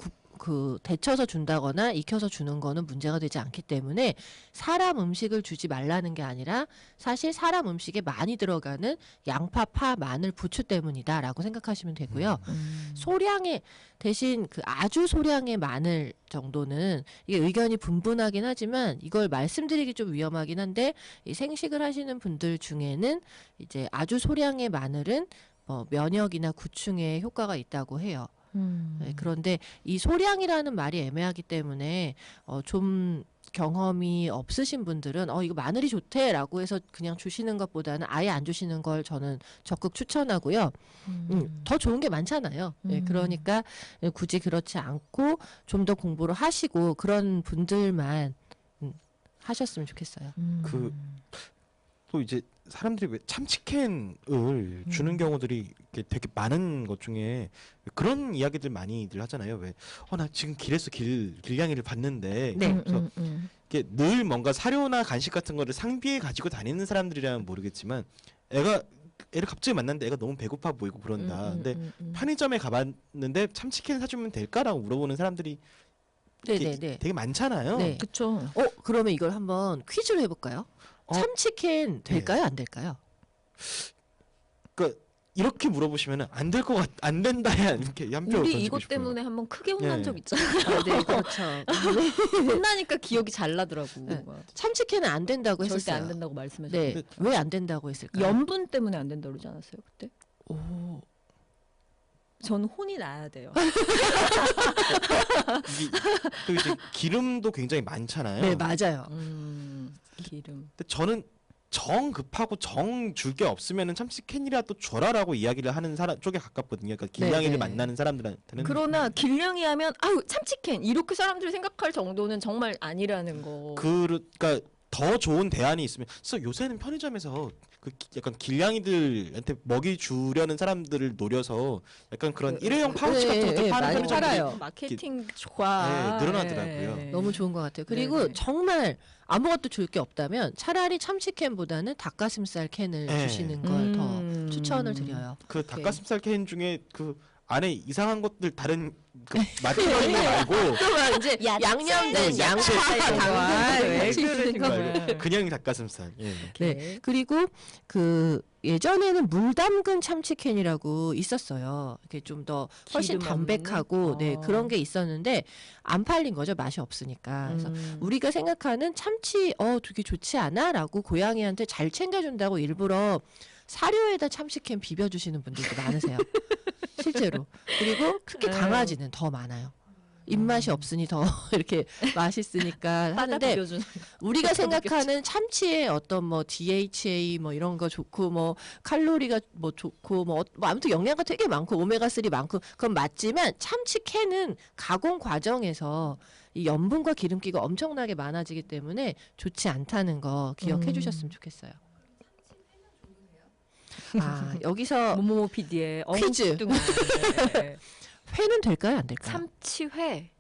데쳐서 준다거나 익혀서 주는 거는 문제가 되지 않기 때문에 사람 음식을 주지 말라는 게 아니라 사실 사람 음식에 많이 들어가는 양파, 파, 마늘, 부추 때문이다라고 생각하시면 되고요. 소량의 대신 아주 소량의 마늘 정도는 이게 의견이 분분하긴 하지만 이걸 말씀드리기 좀 위험하긴 한데 이 생식을 하시는 분들 중에는 이제 아주 소량의 마늘은 면역이나 구충에 효과가 있다고 해요. 네, 그런데 이 소량이라는 말이 애매하기 때문에 좀 경험이 없으신 분들은 이거 마늘이 좋대라고 해서 그냥 주시는 것보다는 아예 안 주시는 걸 저는 적극 추천하고요. 더 좋은 게 많잖아요. 네, 그러니까 굳이 그렇지 않고 좀 더 공부를 하시고 그런 분들만 하셨으면 좋겠어요. 또 이제 사람들이 왜 참치캔을 주는 경우들이 이렇게 되게 많은 것 중에 그런 이야기들 많이들 하잖아요. 왜 나 지금 길에서 길냥이를 봤는데 네. 그래서 이게 늘 뭔가 사료나 간식 같은 거를 상비에 가지고 다니는 사람들이라면 모르겠지만 애를 갑자기 만났는데 애가 너무 배고파 보이고 그런다. 근데 편의점에 가봤는데 참치캔 사주면 될까라고 물어보는 사람들이 네네네. 되게 많잖아요. 네. 그렇죠. 그러면 이걸 한번 퀴즈로 해볼까요? 참치캔 될까요? 안 될까요? 그러니까 이렇게 물어보시면은 안 될 것 안 된다야 이렇게 한표 우리 이것 때문에 한번 크게 혼난 네. 적 있잖아요. 네, 그렇죠. 혼나니까 기억이 잘 나더라고. 네. 막 참치캔은 안 된다고 절대 했었어요. 안 된다고 말씀해서. 네, 왜 안 된다고 했을까요? 염분 때문에 안 된다고 그러지 않았어요 그때? 오, 저는 혼이 나야 돼요. 또 이제 기름도 굉장히 많잖아요. 네, 맞아요. 기름. 근데 저는 정 급하고 정 줄 게 없으면은 참치캔이라도 줘라라고 이야기를 하는 사람 쪽에 가깝거든요. 그러니까 길냥이를 네. 만나는 사람들한테는 그러나 길냥이 하면 아유 참치캔 이렇게 사람들이 생각할 정도는 정말 아니라는 거. 그러니까 더 좋은 대안이 있으면. 그래서 요새는 편의점에서 그 약간 길냥이들한테 먹이 주려는 사람들을 노려서 약간 그런 일회용 파우치 같은 것들 파는 많이 편의점들이 팔아요. 마케팅 좋아. 네, 늘어나더라고요. 너무 좋은 것 같아요. 그리고 네. 정말 아무것도 줄 게 없다면 차라리 참치캔보다는 닭가슴살 캔을 네. 주시는 걸 더 추천을 드려요. 그 오케이. 닭가슴살 캔 중에 그 안에 이상한 것들 다른 그 맛들어 있는 거 말고 그러면 이제 야채, 양념된 야채 양파, 이거. 당근 왜 같이 있는 그러신 거. 거예요? 말고 그냥 닭가슴살. 예. 네. 그리고 그 예전에는 물 담근 참치캔이라고 있었어요. 이렇게 좀 더 훨씬 기름 없는? 담백하고 네, 그런 게 있었는데 안 팔린 거죠. 맛이 없으니까. 그래서 우리가 생각하는 참치 되게 좋지 않아라고 고양이한테 잘 챙겨준다고 일부러 사료에다 참치캔 비벼주시는 분들도 많으세요. 실제로. 그리고 특히 강아지는 더 많아요. 입맛이 없으니 더 이렇게 맛있으니까 바다 하는데 비벼주는 우리가 생각하는 참치의 어떤 뭐 DHA 뭐 이런 거 좋고 뭐 칼로리가 뭐 좋고 뭐 아무튼 영양가 되게 많고 오메가3 많고 그건 맞지만 참치 캔은 가공 과정에서 이 염분과 기름기가 엄청나게 많아지기 때문에 좋지 않다는 거 기억해 주셨으면 좋겠어요. 아, 여기서 모모모 PD의 퀴즈. 엉뚱한 네. 회는 될까요, 안 될까요? 참치회.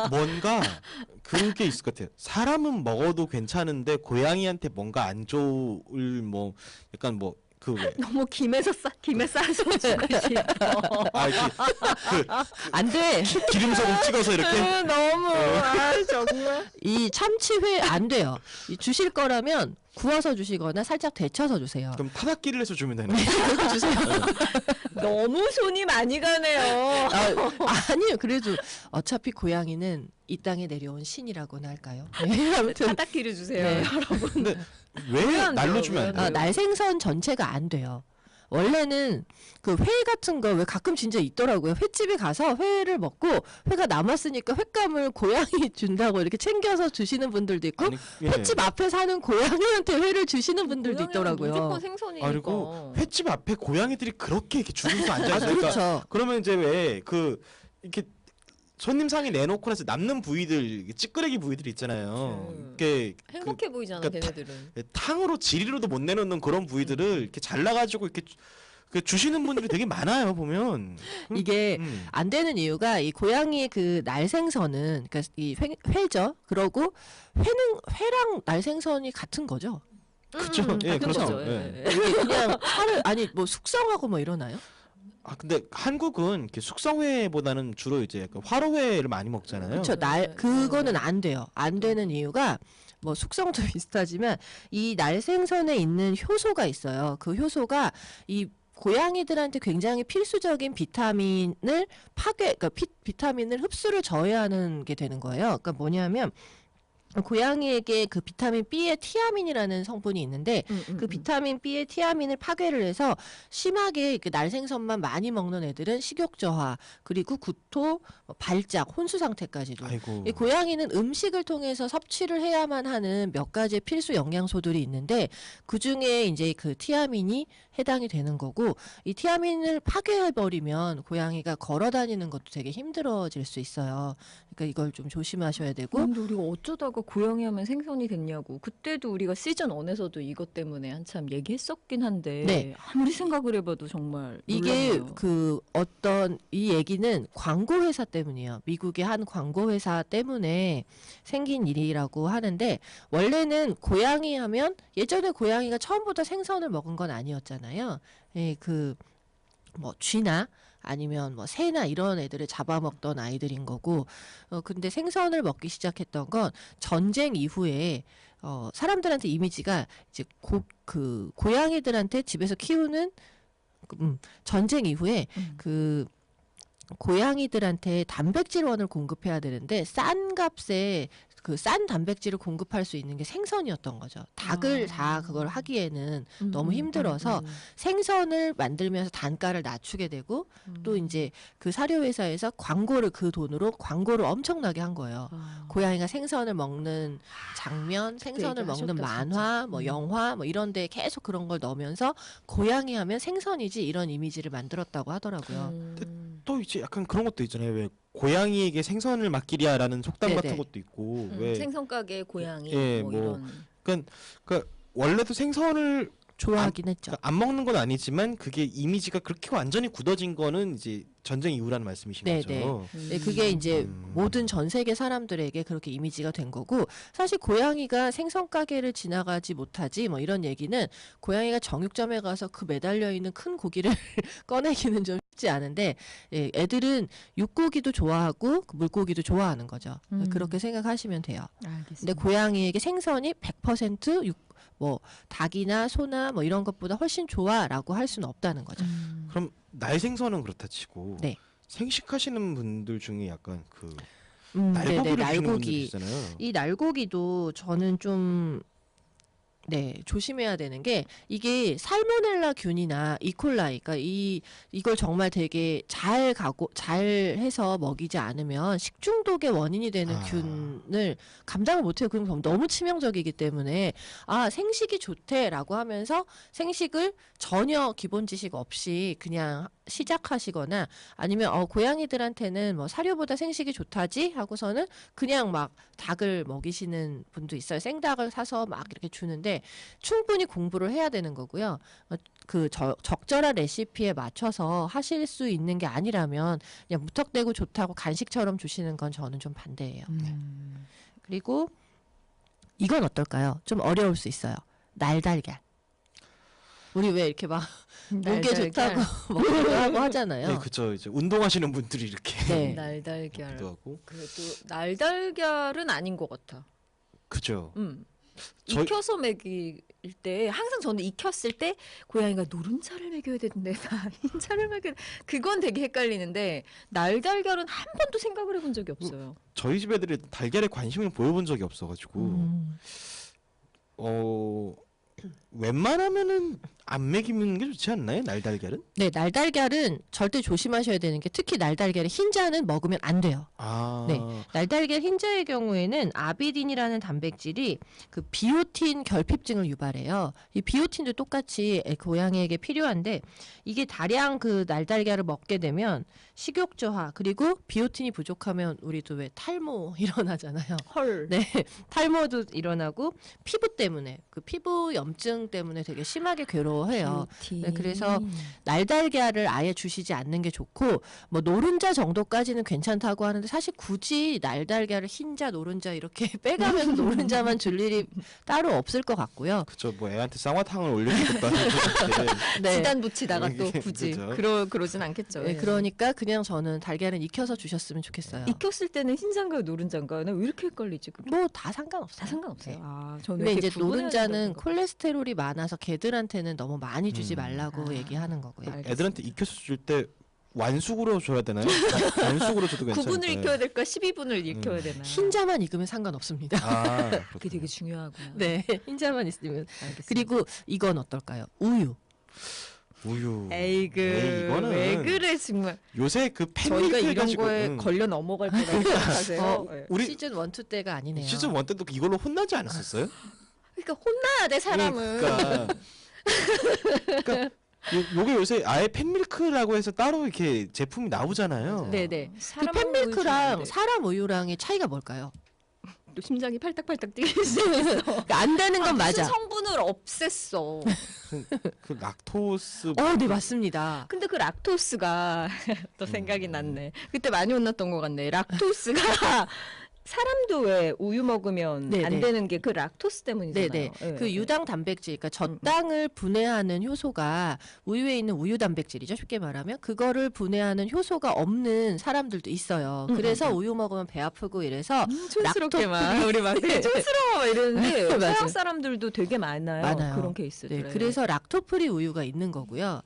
뭔가 그게 있을 것 같아요. 사람은 먹어도 괜찮은데 고양이한테 뭔가 안 좋을 뭐 약간 뭐 그 너무 김에 싸서 주고 싶어. 안 돼. 기름 소금 찍어서 이렇게 너무 정말. 이 참치회 안 돼요. 이 주실 거라면 구워서 주시거나 살짝 데쳐서 주세요. 그럼 타닥기를 해서 주면 되는 거예요. 그렇게 주세요. 너무 손이 많이 가네요. 아니요. 그래도 어차피 고양이는 이 땅에 내려온 신이라고나 할까요? 네, 아무튼 타닥기를 주세요. 네. 근데 왜 안 날로 돼요? 주면 안 왜 돼요? 안 돼요? 날생선 전체가 안 돼요. 원래는 그 회 같은 거 왜 가끔 진짜 있더라고요. 횟집에 가서 회를 먹고 회가 남았으니까 횟감을 고양이 준다고 이렇게 챙겨서 주시는 분들도 있고 아니, 예. 횟집 앞에 사는 고양이한테 회를 주시는 분들도 고양이는 있더라고요. 무조건 생선이니까. 그리고 횟집 앞에 고양이들이 그렇게 이렇게 줄서 앉아 아, 있으니까 그렇죠. 그러면 이제 왜 그 이렇게 손님 상에 내놓고 나서 남는 부위들 찌끄레기 부위들 있잖아요. 이게 행복해 보이잖아, 그러니까 걔네들은. 탕으로 지리로도 못 내놓는 그런 부위들을 이렇게 잘라가지고 이렇게 주시는 분들이 되게 많아요 보면. 이게 안 되는 이유가 이 고양이의 그 날생선은 그러니까 이 회죠. 그러고 회랑 날생선이 같은 거죠. 그렇죠. 예, 같은 그렇죠. 거죠. 예. 예. 이게 그냥 아니 뭐 숙성하고 뭐 이러나요? 아 근데 한국은 이렇게 숙성회보다는 주로 이제 약간 화로회를 많이 먹잖아요. 그렇죠. 그거는 안 돼요. 안 되는 이유가 뭐 숙성도 비슷하지만 이 날생선에 있는 효소가 있어요. 그 효소가 이 고양이들한테 굉장히 필수적인 비타민을 그러니까 비타민을 흡수를 저해하는 게 되는 거예요. 그러니까 뭐냐면 고양이에게 그 비타민 B의 티아민이라는 성분이 있는데 그 비타민 B의 티아민을 파괴를 해서 심하게 그 날생선만 많이 먹는 애들은 식욕 저하 그리고 구토, 발작, 혼수 상태까지도. 아이고. 이 고양이는 음식을 통해서 섭취를 해야만 하는 몇 가지의 필수 영양소들이 있는데 그 중에 이제 그 티아민이 해당이 되는 거고 이 티아민을 파괴해 버리면 고양이가 걸어 다니는 것도 되게 힘들어질 수 있어요. 그러니까 이걸 좀 조심하셔야 되고. 근데 우리가 어쩌다가 고양이 하면 생선이 됐냐고. 그때도 우리가 시즌 1에서도 이것 때문에 한참 얘기했었긴 한데 네. 아무리 생각을 해봐도 정말 이게 놀랍네요. 그 어떤 이 얘기는 광고 회사 때문이에요. 미국의 한 광고 회사 때문에 생긴 일이라고 하는데 원래는 고양이 하면 예전에 고양이가 처음부터 생선을 먹은 건 아니었잖아요. 예, 그 뭐 쥐나 아니면 뭐 새나 이런 애들을 잡아먹던 아이들인 거고 근데 생선을 먹기 시작했던 건 전쟁 이후에 사람들한테 이미지가 이제 그 고양이들한테 집에서 키우는 전쟁 이후에 그 고양이들한테 단백질원을 공급해야 되는데 싼 값에 그 싼 단백질을 공급할 수 있는 게 생선이었던 거죠. 닭을 다 그걸 하기에는 너무 힘들어서 생선을 만들면서 단가를 낮추게 되고 또 이제 그 사료 회사에서 그 돈으로 광고를 엄청나게 한 거예요. 고양이가 생선을 먹는 장면, 생선을 먹는 얘기하셨다, 만화, 진짜. 뭐 영화, 뭐 이런 데 계속 그런 걸 넣으면서 고양이 하면 생선이지 이런 이미지를 만들었다고 하더라고요. 또 이제 약간 그런 것도 있잖아요. 왜 고양이에게 생선을 맡기랴라는 속담 네네. 같은 것도 있고 왜 생선 가게 고양이 예, 뭐 뭐 이런. 그러니까 원래도 생선을 좋아하긴 했죠. 그러니까 안 먹는 건 아니지만 그게 이미지가 그렇게 완전히 굳어진 거는 이제 전쟁 이후라는 말씀이신 네, 거죠. 네, 그게 이제 음. 모든 전 세계 사람들에게 그렇게 이미지가 된 거고 사실 고양이가 생선 가게를 지나가지 못하지 뭐 이런 얘기는 고양이가 정육점에 가서 그 매달려 있는 큰 고기를 꺼내기는 좀 쉽지 않은데 예, 애들은 육고기도 좋아하고 그 물고기도 좋아하는 거죠. 그렇게 생각하시면 돼요. 근데 알겠습니다. 고양이에게 생선이 100% 뭐 닭이나 소나 뭐 이런 것보다 훨씬 좋아라고 할 수는 없다는 거죠. 그럼 날생선은 그렇다 치고 네. 생식하시는 분들 중에 약간 그 네네, 날고기를 주시는 분들 날고기. 있잖아요. 이 날고기도 저는 좀 네, 조심해야 되는 게 이게 살모넬라균이나 이콜라이, 그러니까 이걸 정말 되게 잘 해서 먹이지 않으면 식중독의 원인이 되는 아. 균을 감당을 못해요. 그럼 너무 치명적이기 때문에 아 생식이 좋대라고 하면서 생식을 전혀 기본 지식 없이 그냥 시작하시거나 아니면 고양이들한테는 뭐 사료보다 생식이 좋다지 하고서는 그냥 막 닭을 먹이시는 분도 있어요. 생닭을 사서 막 이렇게 주는데 충분히 공부를 해야 되는 거고요. 적절한 레시피에 맞춰서 하실 수 있는 게 아니라면 그냥 무턱대고 좋다고 간식처럼 주시는 건 저는 좀 반대예요. 그리고 이건 어떨까요? 좀 어려울 수 있어요. 날달걀. 우리 왜 이렇게 막 목에 좋다고 먹기도 하고 하잖아요. 네, 그렇죠. 이제 운동하시는 분들이 이렇게 네. 날달걀. 기도 하고. 그래도 날달걀은 아닌 것 같아. 그죠. 익혀서 먹일 때 항상 저는 익혔을 때 고양이가 노른자를 먹여야 되는데 나 흰자를 먹여야 돼. 그건 되게 헷갈리는데 날달걀은 한 번도 생각을 해본 적이 없어요. 저희 집 애들이 달걀에 관심을 보여본 적이 없어가지고 웬만하면은 안 먹이는 게 좋지 않나요? 날달걀은? 네, 날달걀은 절대 조심하셔야 되는 게 특히 날달걀의 흰자는 먹으면 안 돼요. 아, 네. 날달걀 흰자의 경우에는 아비딘이라는 단백질이 그 비오틴 결핍증을 유발해요. 이 비오틴도 똑같이 고양이에게 필요한데 이게 다량 그 날달걀을 먹게 되면 식욕 저하 그리고 비오틴이 부족하면 우리도 왜 탈모 일어나잖아요. 헐. 네, 탈모도 일어나고 피부 때문에 그 피부 염증 때문에 되게 심하게 괴로워해요. 네, 그래서 날달걀을 아예 주시지 않는 게 좋고 뭐 노른자 정도까지는 괜찮다고 하는데 사실 굳이 날달걀을 흰자 노른자 이렇게 빼가면서 노른자만 줄 일이 따로 없을 것 같고요. 그죠. 뭐 애한테 쌍화탕을 올려주겠다. 네. 네. 지단 붙이다가 또 굳이 그죠. 그러진 않겠죠. 네, 예. 그러니까 그냥 저는 달걀은 익혀서 주셨으면 좋겠어요. 익혔을 때는 흰자인가요, 노른자인가요? 나 왜 이렇게 헷갈리지? 그게? 뭐 다 상관없어요. 다 상관없어요. 네. 아, 저는 근데 이렇게 이제 구분해야 노른자는 된다고 콜레스테롤이 많아서 개들한테는 너무 많이 주지 말라고 아. 얘기하는 거고요. 알겠습니다. 애들한테 익혀서 줄 때 완숙으로 줘야 되나요? 완숙으로 줘도 괜찮아요. 9분을 익혀야 될까? 12분을 익혀야 되나? 흰자만 익으면 상관없습니다. 아, 그게 그렇구나. 되게 중요하구나. 네, 흰자만 있으면. 알겠습니다. 그리고 이건 어떨까요? 우유. 우유. 에이그 이거는 왜 그래 정말. 요새 그 저희가 팬미크 이런 해가지고 거에 걸려 넘어갈 거라고 생각하세요? 네. 우리 시즌 1, 2 때가 아니네요. 시즌 1 때도 이걸로 혼나지 않았었어요? 그러니까 혼나야 돼 사람은. 그러니까 요게 요새 아예 팬밀크라고 해서 따로 이렇게 제품이 나오잖아요. 네네. 그 사람 팬밀크랑 우유 사람 우유랑의 차이가 뭘까요? 또 심장이 팔딱팔딱 뛰기 시작했어. 그러니까 안 되는 건 무슨 맞아. 성분을 없앴어. 그 락토스 네 맞습니다. 근데 그 락토스가 또 생각이 났네. 그때 많이 혼났던 것 같네. 락토스가 사람도 왜 우유 먹으면 네네. 안 되는 게 그 락토스 때문이잖아요. 네네. 예, 그 예. 유당 단백질, 그러니까 젖당을 분해하는 효소가 우유에 있는 우유 단백질이죠. 쉽게 말하면 그거를 분해하는 효소가 없는 사람들도 있어요. 그래서 우유 먹으면 배 아프고 이래서 촌스럽게만 우리 막 되게 촌스러워 이러는데 맞아요. 서양 사람들도 되게 많아요. 그런 케이스들. 네, 그래서 락토프리 우유가 있는 거고요.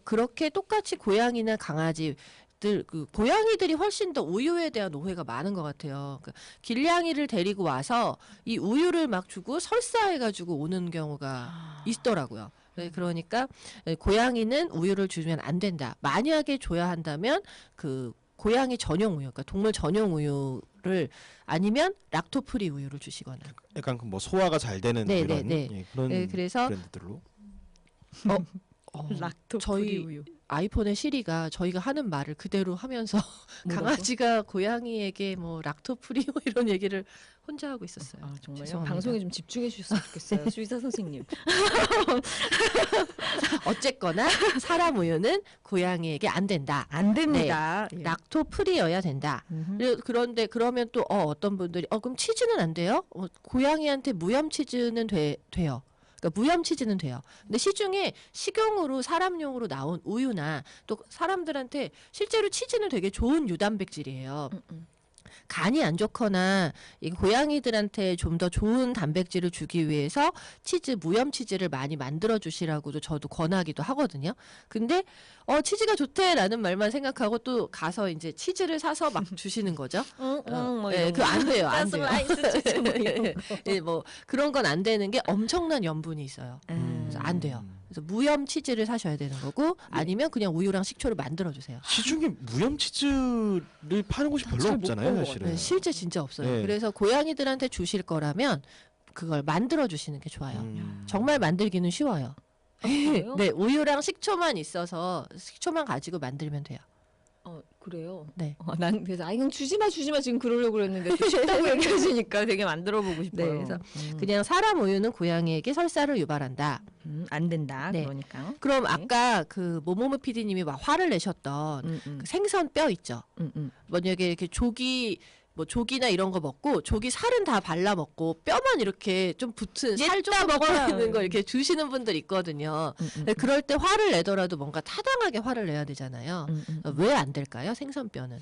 그렇게 똑같이 고양이나 강아지 그 고양이들이 훨씬 더 우유에 대한 오해가 많은 것 같아요. 그 길냥이를 데리고 와서 이 우유를 막 주고 설사해가지고 오는 경우가 있더라고요. 네, 그러니까 고양이는 우유를 주면 안 된다. 만약에 줘야 한다면 그 고양이 전용 우유, 그러니까 동물 전용 우유를 아니면 락토프리 우유를 주시거나. 약간 그 뭐 소화가 잘 되는 네, 이런 네, 예, 그런 네, 그래서 브랜드들로. 락토프리 저희 우유. 아이폰의 시리가 저희가 하는 말을 그대로 하면서 뭐라고? 강아지가 고양이에게 뭐 락토프리 뭐 이런 얘기를 혼자 하고 있었어요. 아, 정말요? 죄송합니다. 방송에 좀 집중해 주셨으면 좋겠어요. 수의사 선생님. 어쨌거나 사람 우유는 고양이에게 안 된다. 안 됩니다. 예. 락토프리여야 된다. 그런데 그러면 또 어떤 분들이 그럼 치즈는 안 돼요? 고양이한테 무염 치즈는 돼요. 그러니까 무염 치즈는 돼요. 근데 시중에 식용으로 사람용으로 나온 우유나 또 사람들한테 실제로 치즈는 되게 좋은 유단백질이에요. 간이 안 좋거나 이 고양이들한테 좀 더 좋은 단백질을 주기 위해서 치즈 무염 치즈를 많이 만들어 주시라고도 저도 권하기도 하거든요. 근데 치즈가 좋대라는 말만 생각하고 또 가서 이제 치즈를 사서 막 주시는 거죠. 뭐 예, 이런 그거 안 돼요. 안 돼요. 슬라이스 치즈 뭐 이런 거. 예, 뭐 그런 건 안 되는 게 엄청난 염분이 있어요. 그래서 안 돼요. 그래서 무염 치즈를 사셔야 되는 거고 아니면 그냥 우유랑 식초를 만들어 주세요. 시중에 무염 치즈를 파는 곳이 별로 잘못 없잖아요, 본것 사실은. 네, 실제 진짜 없어요. 네. 그래서 고양이들한테 주실 거라면 그걸 만들어 주시는 게 좋아요. 정말 만들기는 쉬워요. 그래요? 네, 우유랑 식초만 있어서 식초만 가지고 만들면 돼요. 그래요. 네. 난 그래서 이건 주지 마 지금 그러려고 그랬는데 또 쉽다고 얘기하시니까 되게 만들어 보고 싶어요. 네, 그래서 그냥 사람 우유는 고양이에게 설사를 유발한다. 안 된다. 네. 그러니까. 그럼 네. 아까 그 모모모 PD님이 막 화를 내셨던 그 생선 뼈 있죠. 만약에 이렇게 조기나 이런 거 먹고 조기 살은 다 발라 먹고 뼈만 이렇게 좀 붙은 살 좀 먹어는 거 이렇게 주시는 분들 있거든요. 근데 그럴 때 화를 내더라도 뭔가 타당하게 화를 내야 되잖아요. 왜 안 될까요? 생선뼈는.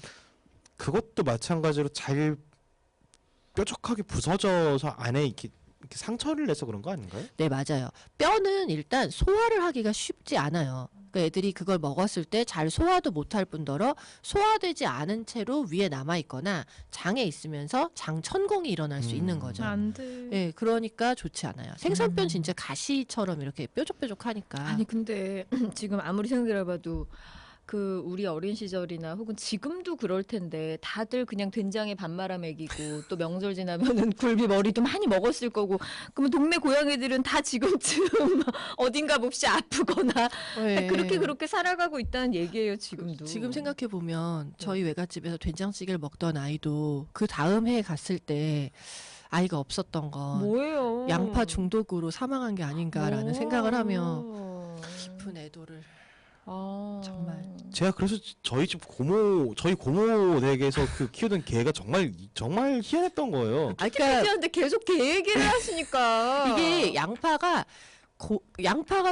그것도 마찬가지로 잘 뾰족하게 부서져서 안에 이렇게 상처를 내서 그런 거 아닌가요? 네, 맞아요. 뼈는 일단 소화를 하기가 쉽지 않아요. 그러니까 애들이 그걸 먹었을 때 잘 소화도 못할 뿐더러 소화되지 않은 채로 위에 남아 있거나 장에 있으면서 장 천공이 일어날 수 있는 거죠. 안 돼. 네, 그러니까 좋지 않아요. 생선뼈는 진짜 가시처럼 이렇게 뾰족뾰족하니까. 아니 근데 지금 아무리 생각해봐도 그 우리 어린 시절이나 혹은 지금도 그럴 텐데 다들 그냥 된장에 밥 말아 먹이고 또 명절 지나면은 굴비 머리도 많이 먹었을 거고 그러면 동네 고양이들은 다 지금쯤 어딘가 몹시 아프거나 네. 그렇게 살아가고 있다는 얘기예요 지금도. 지금 생각해 보면 저희 외갓집에서 된장찌개를 먹던 아이도 그 다음 해에 갔을 때 아이가 없었던 건 뭐예요? 양파 중독으로 사망한 게 아닌가라는 뭐. 생각을 하며 깊은 애도를 정말. 제가 그래서 저희 고모 댁에서 그 키우던 개가 정말 희한했던 거예요. 그러니까 PD한테 계속 걔 얘기를 하시니까 이게 양파가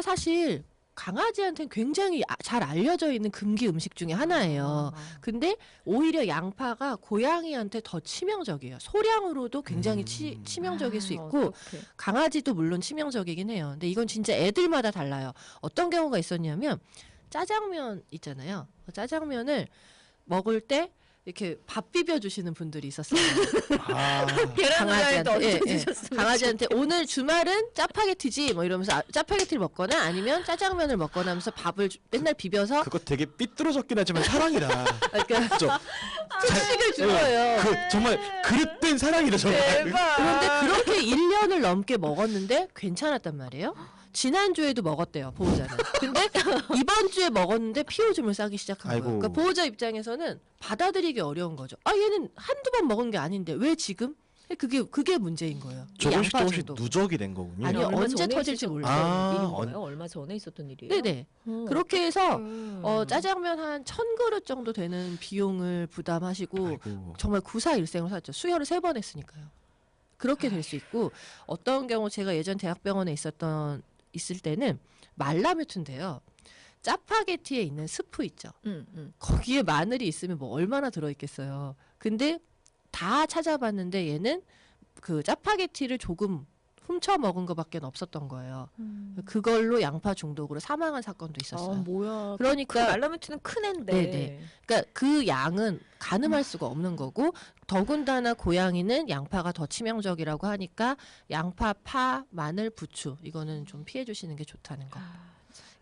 사실 강아지한테는 굉장히 잘 알려져 있는 금기 음식 중에 하나예요. 근데 오히려 양파가 고양이한테 더 치명적이에요. 소량으로도 굉장히 치명적일 수 있고 어떡해. 강아지도 물론 치명적이긴 해요. 근데 이건 진짜 애들마다 달라요. 어떤 경우가 있었냐면 짜장면 있잖아요. 짜장면을 먹을 때 이렇게 밥 비벼 주시는 분들이 있었어요. 계란 후라이도 강아지한테, 얹어주셨으면 강아지한테 오늘 주말은 짜파게티지 뭐 이러면서 짜파게티를 먹거나 아니면 짜장면을 먹거나 하면서 밥을 맨날 비벼서 그거 되게 삐뚤어졌긴 하지만 사랑이다. 그러니까 그죠? 소식을 준 거예요. 정말 그릇된 사랑이다 정말. 대박. 그런데 그렇게 1년을 넘게 먹었는데 괜찮았단 말이에요. 지난주에도 먹었대요, 보호자는. 근데 이번 주에 먹었는데 피오줌을 싸기 시작한 거예요. 아이고. 그러니까 보호자 입장에서는 받아들이기 어려운 거죠. 얘는 한두 번 먹은 게 아닌데 왜 지금? 그게 문제인 거예요. 이 조금씩 양파 조금씩 중독. 누적이 된 거군요. 아니요, 얼마 언제 전에 터질지 있었던 몰라요. 일인 거예요? 얼마 전에 있었던 일이에요? 네네. 그렇게 해서 짜장면 한 1,000그릇 정도 되는 비용을 부담하시고 아이고. 정말 구사일생을 살았죠. 수혈을 3번 했으니까요. 그렇게 될 수 있고 어떤 경우 제가 예전 대학병원에 있을 때는 말라뮤트인데요. 짜파게티에 있는 스프 있죠. 거기에 마늘이 있으면 뭐 얼마나 들어있겠어요. 근데 다 찾아봤는데 얘는 그 짜파게티를 조금 훔쳐 먹은 것밖에 없었던 거예요. 그걸로 양파 중독으로 사망한 사건도 있었어요. 뭐야? 그러니까 말라뮤트는 큰 앤데. 네네. 그러니까 그 양은 가늠할 수가 없는 거고 더군다나 고양이는 양파가 더 치명적이라고 하니까 양파, 파, 마늘, 부추 이거는 좀 피해 주시는 게 좋다는 거.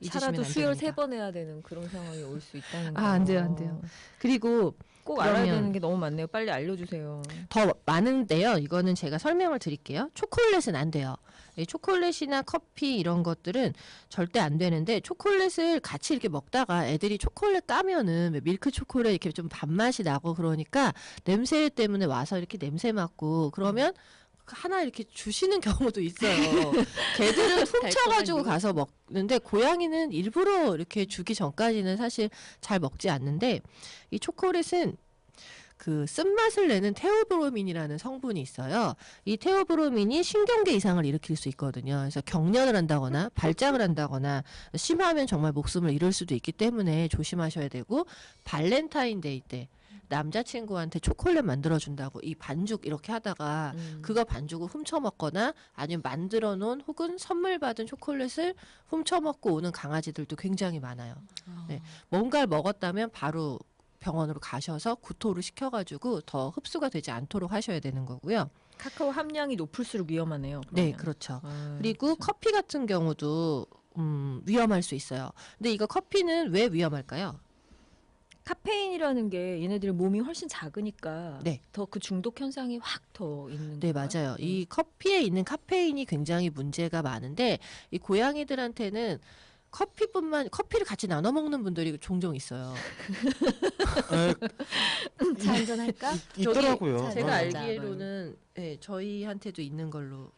잊으시면 차라도 안 수혈 됩니다. 3번 해야 되는 그런 상황이 올 수 있다는 거. 안 돼요, 안 돼요. 그리고 꼭 알아야 그러면- 되는 게 너무 많네요. 빨리 알려주세요. 더 많은데요. 이거는 제가 설명을 드릴게요. 초콜릿은 안 돼요. 이 초콜릿이나 커피 이런 것들은 절대 안 되는데 초콜릿을 같이 이렇게 먹다가 애들이 초콜릿 까면은 밀크 초콜릿 이렇게 좀 밥맛이 나고 그러니까 냄새 때문에 와서 이렇게 냄새 맡고 그러면 하나 이렇게 주시는 경우도 있어요. 걔들은 훔쳐가지고 가서 먹는데 고양이는 일부러 이렇게 주기 전까지는 사실 잘 먹지 않는데 이 초콜릿은 그 쓴맛을 내는 테오브로민이라는 성분이 있어요. 이 테오브로민이 신경계 이상을 일으킬 수 있거든요. 그래서 경련을 한다거나 발작을 한다거나 심하면 정말 목숨을 잃을 수도 있기 때문에 조심하셔야 되고 발렌타인데이 때 남자친구한테 초콜릿 만들어준다고 이 반죽 이렇게 하다가 그거 반죽을 훔쳐 먹거나 아니면 만들어 놓은 혹은 선물 받은 초콜릿을 훔쳐 먹고 오는 강아지들도 굉장히 많아요. 네. 뭔가를 먹었다면 바로 병원으로 가셔서 구토를 시켜가지고 더 흡수가 되지 않도록 하셔야 되는 거고요. 카카오 함량이 높을수록 위험하네요. 네, 그러면. 그렇죠. 아, 그리고 참. 커피 같은 경우도 위험할 수 있어요. 근데 이거 커피는 왜 위험할까요? 카페인이라는 게 얘네들의 몸이 훨씬 작으니까 네. 더 그 중독 현상이 확 더 있는 네, 건가요? 맞아요. 이 커피에 있는 카페인이 굉장히 문제가 많은데 이 고양이들한테는 커피를 같이 나눠 먹는 분들이 종종 있어요. 차 한잔 할까? 있더라고요. 저기 제가 맞아. 알기로는 네, 저희한테도 있는 걸로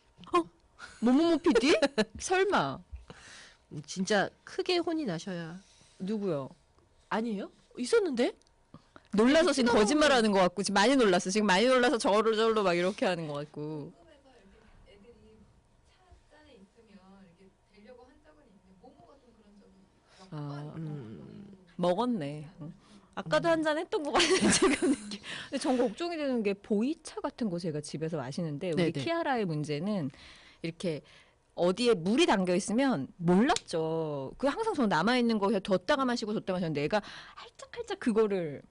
모모모 PD? 설마 진짜 크게 혼이 나셔야 누구요? 아니에요? 있었는데? 놀라서 지금 거짓말하는 것 같고 지금 많이 놀랐어. 지금 많이 놀라서 저로 막 이렇게 하는 것 같고. 아, 먹었네. 아까도 한 잔 했던 것 같은데 지금 느낌. 근데 전 걱정이 되는 게 보이차 같은 거 제가 집에서 마시는데 우리 네네. 키아라의 문제는 이렇게 어디에 물이 담겨 있으면 몰랐죠. 그 항상 저 남아 있는 거 그냥 뒀다가 마시고 마셨는데 애가 할짝할짝 그거를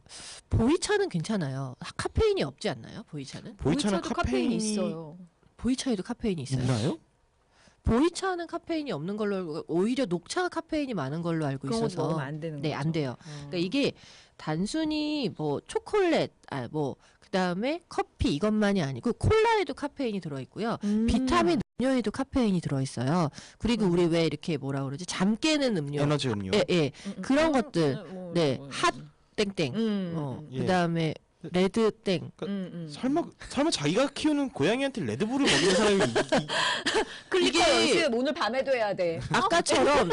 보이차는 괜찮아요. 카페인이 없지 않나요? 보이차는? 보이차는 보이차도 카페인이 있어요. 보이차에도 카페인이 있어요. 있나요? 보이차는 카페인이 없는 걸로 알고 오히려 녹차가 카페인이 많은 걸로 알고 그런 것도 있어서 먹으면 안 되는 네, 거죠. 안 돼요. 그러니까 이게 단순히 뭐 초콜릿, 뭐 그다음에 커피 이것만이 아니고 콜라에도 카페인이 들어 있고요. 비타민 음료에도 카페인이 들어 있어요. 그리고 우리 왜 이렇게 뭐라 그러지? 잠 깨는 음료. 에너지 음료. 예, 예. 그런 것들. 뭐, 네. 핫 땡땡. 예. 그다음에 레드 땡. 설마 자기가 키우는 고양이한테 레드불을 먹이는 사람이 클리커 이게- 연습 오늘 밤에도 해야 돼. 아까처럼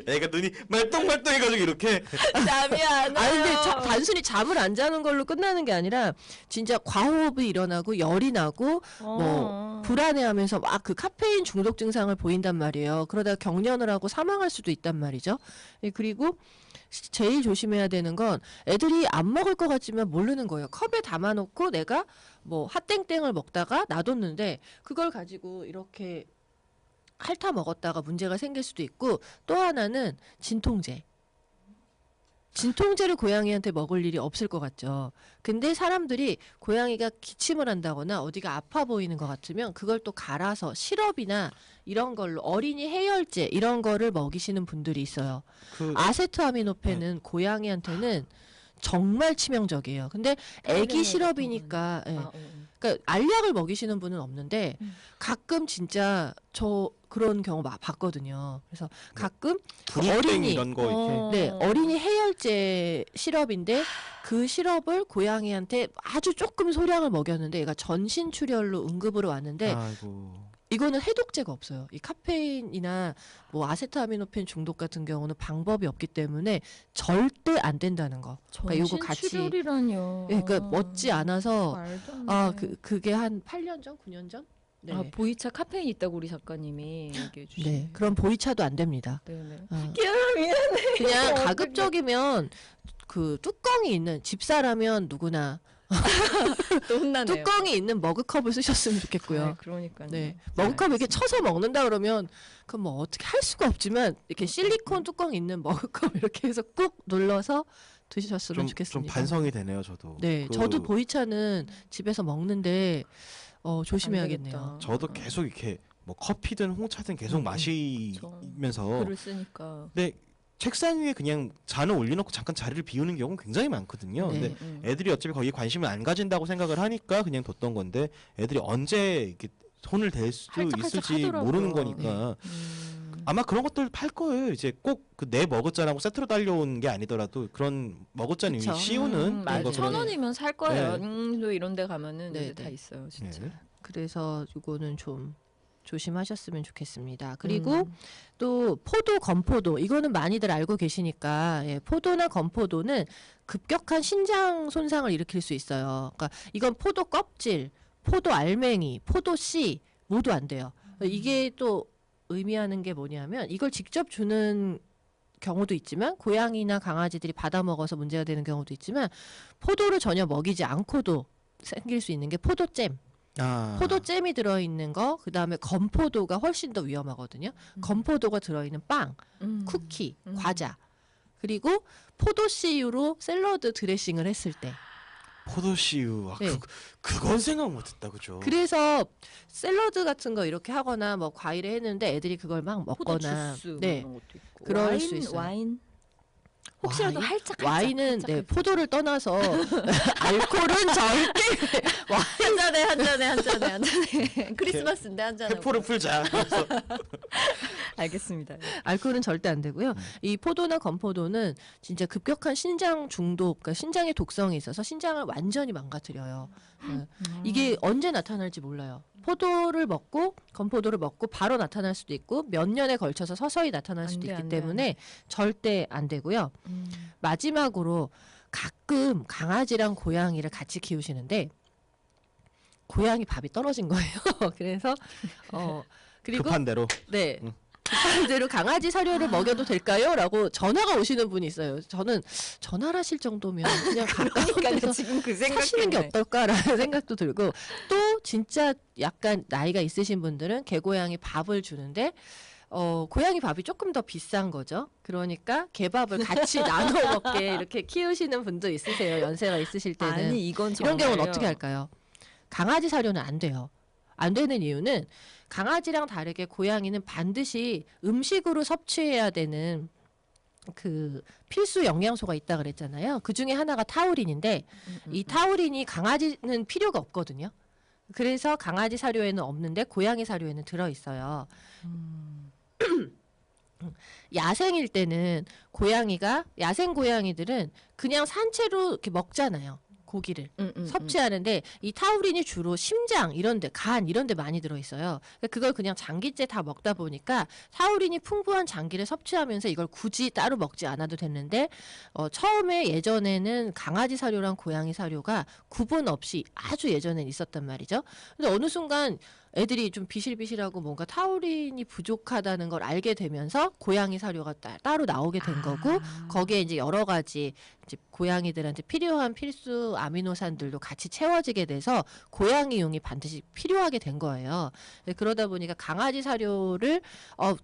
애가 눈이 말똥말똥해가지고 이렇게 잠이 안 아니 근데 와요. 단순히 잠을 안 자는 걸로 끝나는 게 아니라 진짜 과호흡이 일어나고 열이 나고 뭐 불안해하면서 막 그 카페인 중독 증상을 보인단 말이에요. 그러다가 경련을 하고 사망할 수도 있단 말이죠. 예, 그리고 제일 조심해야 되는 건 애들이 안 먹을 것 같지만 모르는 거예요. 컵에 담아놓고 내가 뭐 핫땡땡을 먹다가 놔뒀는데 그걸 가지고 이렇게 핥아 먹었다가 문제가 생길 수도 있고 또 하나는 진통제. 진통제를 고양이한테 먹을 일이 없을 것 같죠. 근데 사람들이 고양이가 기침을 한다거나 어디가 아파 보이는 것 같으면 그걸 또 갈아서 시럽이나 이런 걸로 어린이 해열제 이런 거를 먹이시는 분들이 있어요. 그 아세트아미노펜은 고양이한테는 정말 치명적이에요. 근데 애기 시럽이니까 예. 그러니까 알약을 먹이시는 분은 없는데 가끔 진짜 저 그런 경우 봤거든요. 그래서 가끔 브루땡 어린이 이런 거 이렇게 네, 어린이 해열제 시럽인데 그 시럽을 고양이한테 아주 조금 소량을 먹였는데 얘가 전신출혈로 응급으로 왔는데 아이고. 이거는 해독제가 없어요. 이 카페인이나 뭐 아세트아미노펜 중독 같은 경우는 방법이 없기 때문에 절대 안 된다는 거. 그러니까 요거 같이 출혈이라뇨. 예, 그러니까 멋지 않아서 말도 안 아, 돼. 그게 한 8년 전, 9년 전? 네. 아, 보이차 카페인 있다고 우리 작가님이 얘기해 주시네. 네. 그럼 보이차도 안 됩니다. 네네. 어. 끼어라 미안해. 그냥 어떡해. 가급적이면 그 뚜껑이 있는 집사라면 누구나 또 혼나네요. 뚜껑이 있는 머그컵을 쓰셨으면 아, 좋겠고요. 그러니까요. 네. 머그컵 이렇게 쳐서 먹는다 그러면 그건 뭐 어떻게 할 수가 없지만 이렇게 실리콘 뚜껑 있는 머그컵 이렇게 해서 꾹 눌러서 드셨으면 좀 좋겠습니다. 반성이 되네요, 저도. 네, 그 저도 보이차는 집에서 먹는데 안 조심해야겠네요. 되겠다. 저도 계속 이렇게 뭐 커피든 홍차든 계속 마시면서 글을 쓰니까. 근데 책상 위에 그냥 잔을 올려놓고 잠깐 자리를 비우는 경우는 굉장히 많거든요. 네. 근데 애들이 어차피 거기에 관심을 안 가진다고 생각을 하니까 그냥 뒀던 건데 애들이 언제 이렇게 손을 댈 수 활짝활짝 있을지 하더라고요. 모르는 거니까 아마 그런 것들 팔 거예요. 이제 꼭 그 내 머그잔하고 세트로 달려온 게 아니더라도 그런 머그잔 위에 그쵸. 씌우는 맞아요. 그런 것들은 1,000원이면 살 거예요. 네. 또 이런 데 가면은 네, 이제 다 네. 있어요, 진짜. 네. 그래서 이거는 좀 조심하셨으면 좋겠습니다. 그리고 또 포도, 건포도 이거는 많이들 알고 계시니까 예, 포도나 건포도는 급격한 신장 손상을 일으킬 수 있어요. 그러니까 이건 포도 껍질, 포도 알맹이, 포도 씨 모두 안 돼요. 이게 또 의미하는 게 뭐냐면 이걸 직접 주는 경우도 있지만 고양이나 강아지들이 받아 먹어서 문제가 되는 경우도 있지만 포도를 전혀 먹이지 않고도 생길 수 있는 게 포도잼. 아. 포도잼이 들어있는 거, 그 다음에 건포도가 훨씬 더 위험하거든요. 건포도가 들어있는 빵, 쿠키, 과자, 그리고 포도 씨유로 샐러드 드레싱을 했을 때. 포도씨유. 아, 네. 그건 생각 못했다, 그죠? 그래서 샐러드 같은 거 이렇게 하거나 뭐 과일을 했는데 애들이 그걸 막 포도 먹거나, 주스 네, 이런 것도 있고. 그럴 와인, 수 있어요. 와인. 혹시라도 와인? 할짝 와인은 네, 포도를 떠나서 알코올은 절대 한 잔에 한 잔에 한 잔에 한 잔에 크리스마스인데 한 잔에 회포를 풀자. 그래서 알겠습니다. 알코올은 절대 안 되고요. 이 포도나 건포도는 진짜 급격한 신장 중독, 그러니까 신장에 독성이 있어서 신장을 완전히 망가뜨려요. 이게 언제 나타날지 몰라요. 포도를 먹고 건포도를 먹고 바로 나타날 수도 있고 몇 년에 걸쳐서 서서히 나타날 수도 있기 때문에 절대 안 되고요. 마지막으로 가끔 강아지랑 고양이를 같이 키우시는데 고양이 밥이 떨어진 거예요. 그래서 그리고 급한 대로. 네. 급한 대로 강아지 사료를 먹여도 될까요? 라고 전화가 오시는 분이 있어요. 저는 전화를 하실 정도면 그냥 가까운 데서 지금 그 생각 사시는 게 어떨까라는 생각도 들고 또 진짜 약간 나이가 있으신 분들은 개고양이 밥을 주는데 고양이 밥이 조금 더 비싼 거죠. 그러니까 개밥을 같이 나눠 먹게 이렇게 키우시는 분도 있으세요. 연세가 있으실 때는. 아니 이건 이런 경우는 정말요. 어떻게 할까요? 강아지 사료는 안 돼요. 안 되는 이유는 강아지랑 다르게 고양이는 반드시 음식으로 섭취해야 되는 그 필수 영양소가 있다 그랬잖아요. 그 중에 하나가 타우린인데 이 타우린이 강아지는 필요가 없거든요. 그래서 강아지 사료에는 없는데 고양이 사료에는 들어 있어요. 야생일 때는 야생 고양이들은 그냥 산채로 이렇게 먹잖아요. 고기를 섭취하는데 이 타우린이 주로 심장 이런데 간 이런데 많이 들어있어요. 그걸 그냥 장기째 다 먹다 보니까 타우린이 풍부한 장기를 섭취하면서 이걸 굳이 따로 먹지 않아도 됐는데 처음에 예전에는 강아지 사료랑 고양이 사료가 구분 없이 아주 예전엔 있었단 말이죠. 근데 어느 순간 애들이 좀 비실비실하고 뭔가 타우린이 부족하다는 걸 알게 되면서 고양이 사료가 따로 나오게 된 거고 거기에 이제 여러 가지 이제 고양이들한테 필요한 필수 아미노산들도 같이 채워지게 돼서 고양이용이 반드시 필요하게 된 거예요. 그러다 보니까 강아지 사료를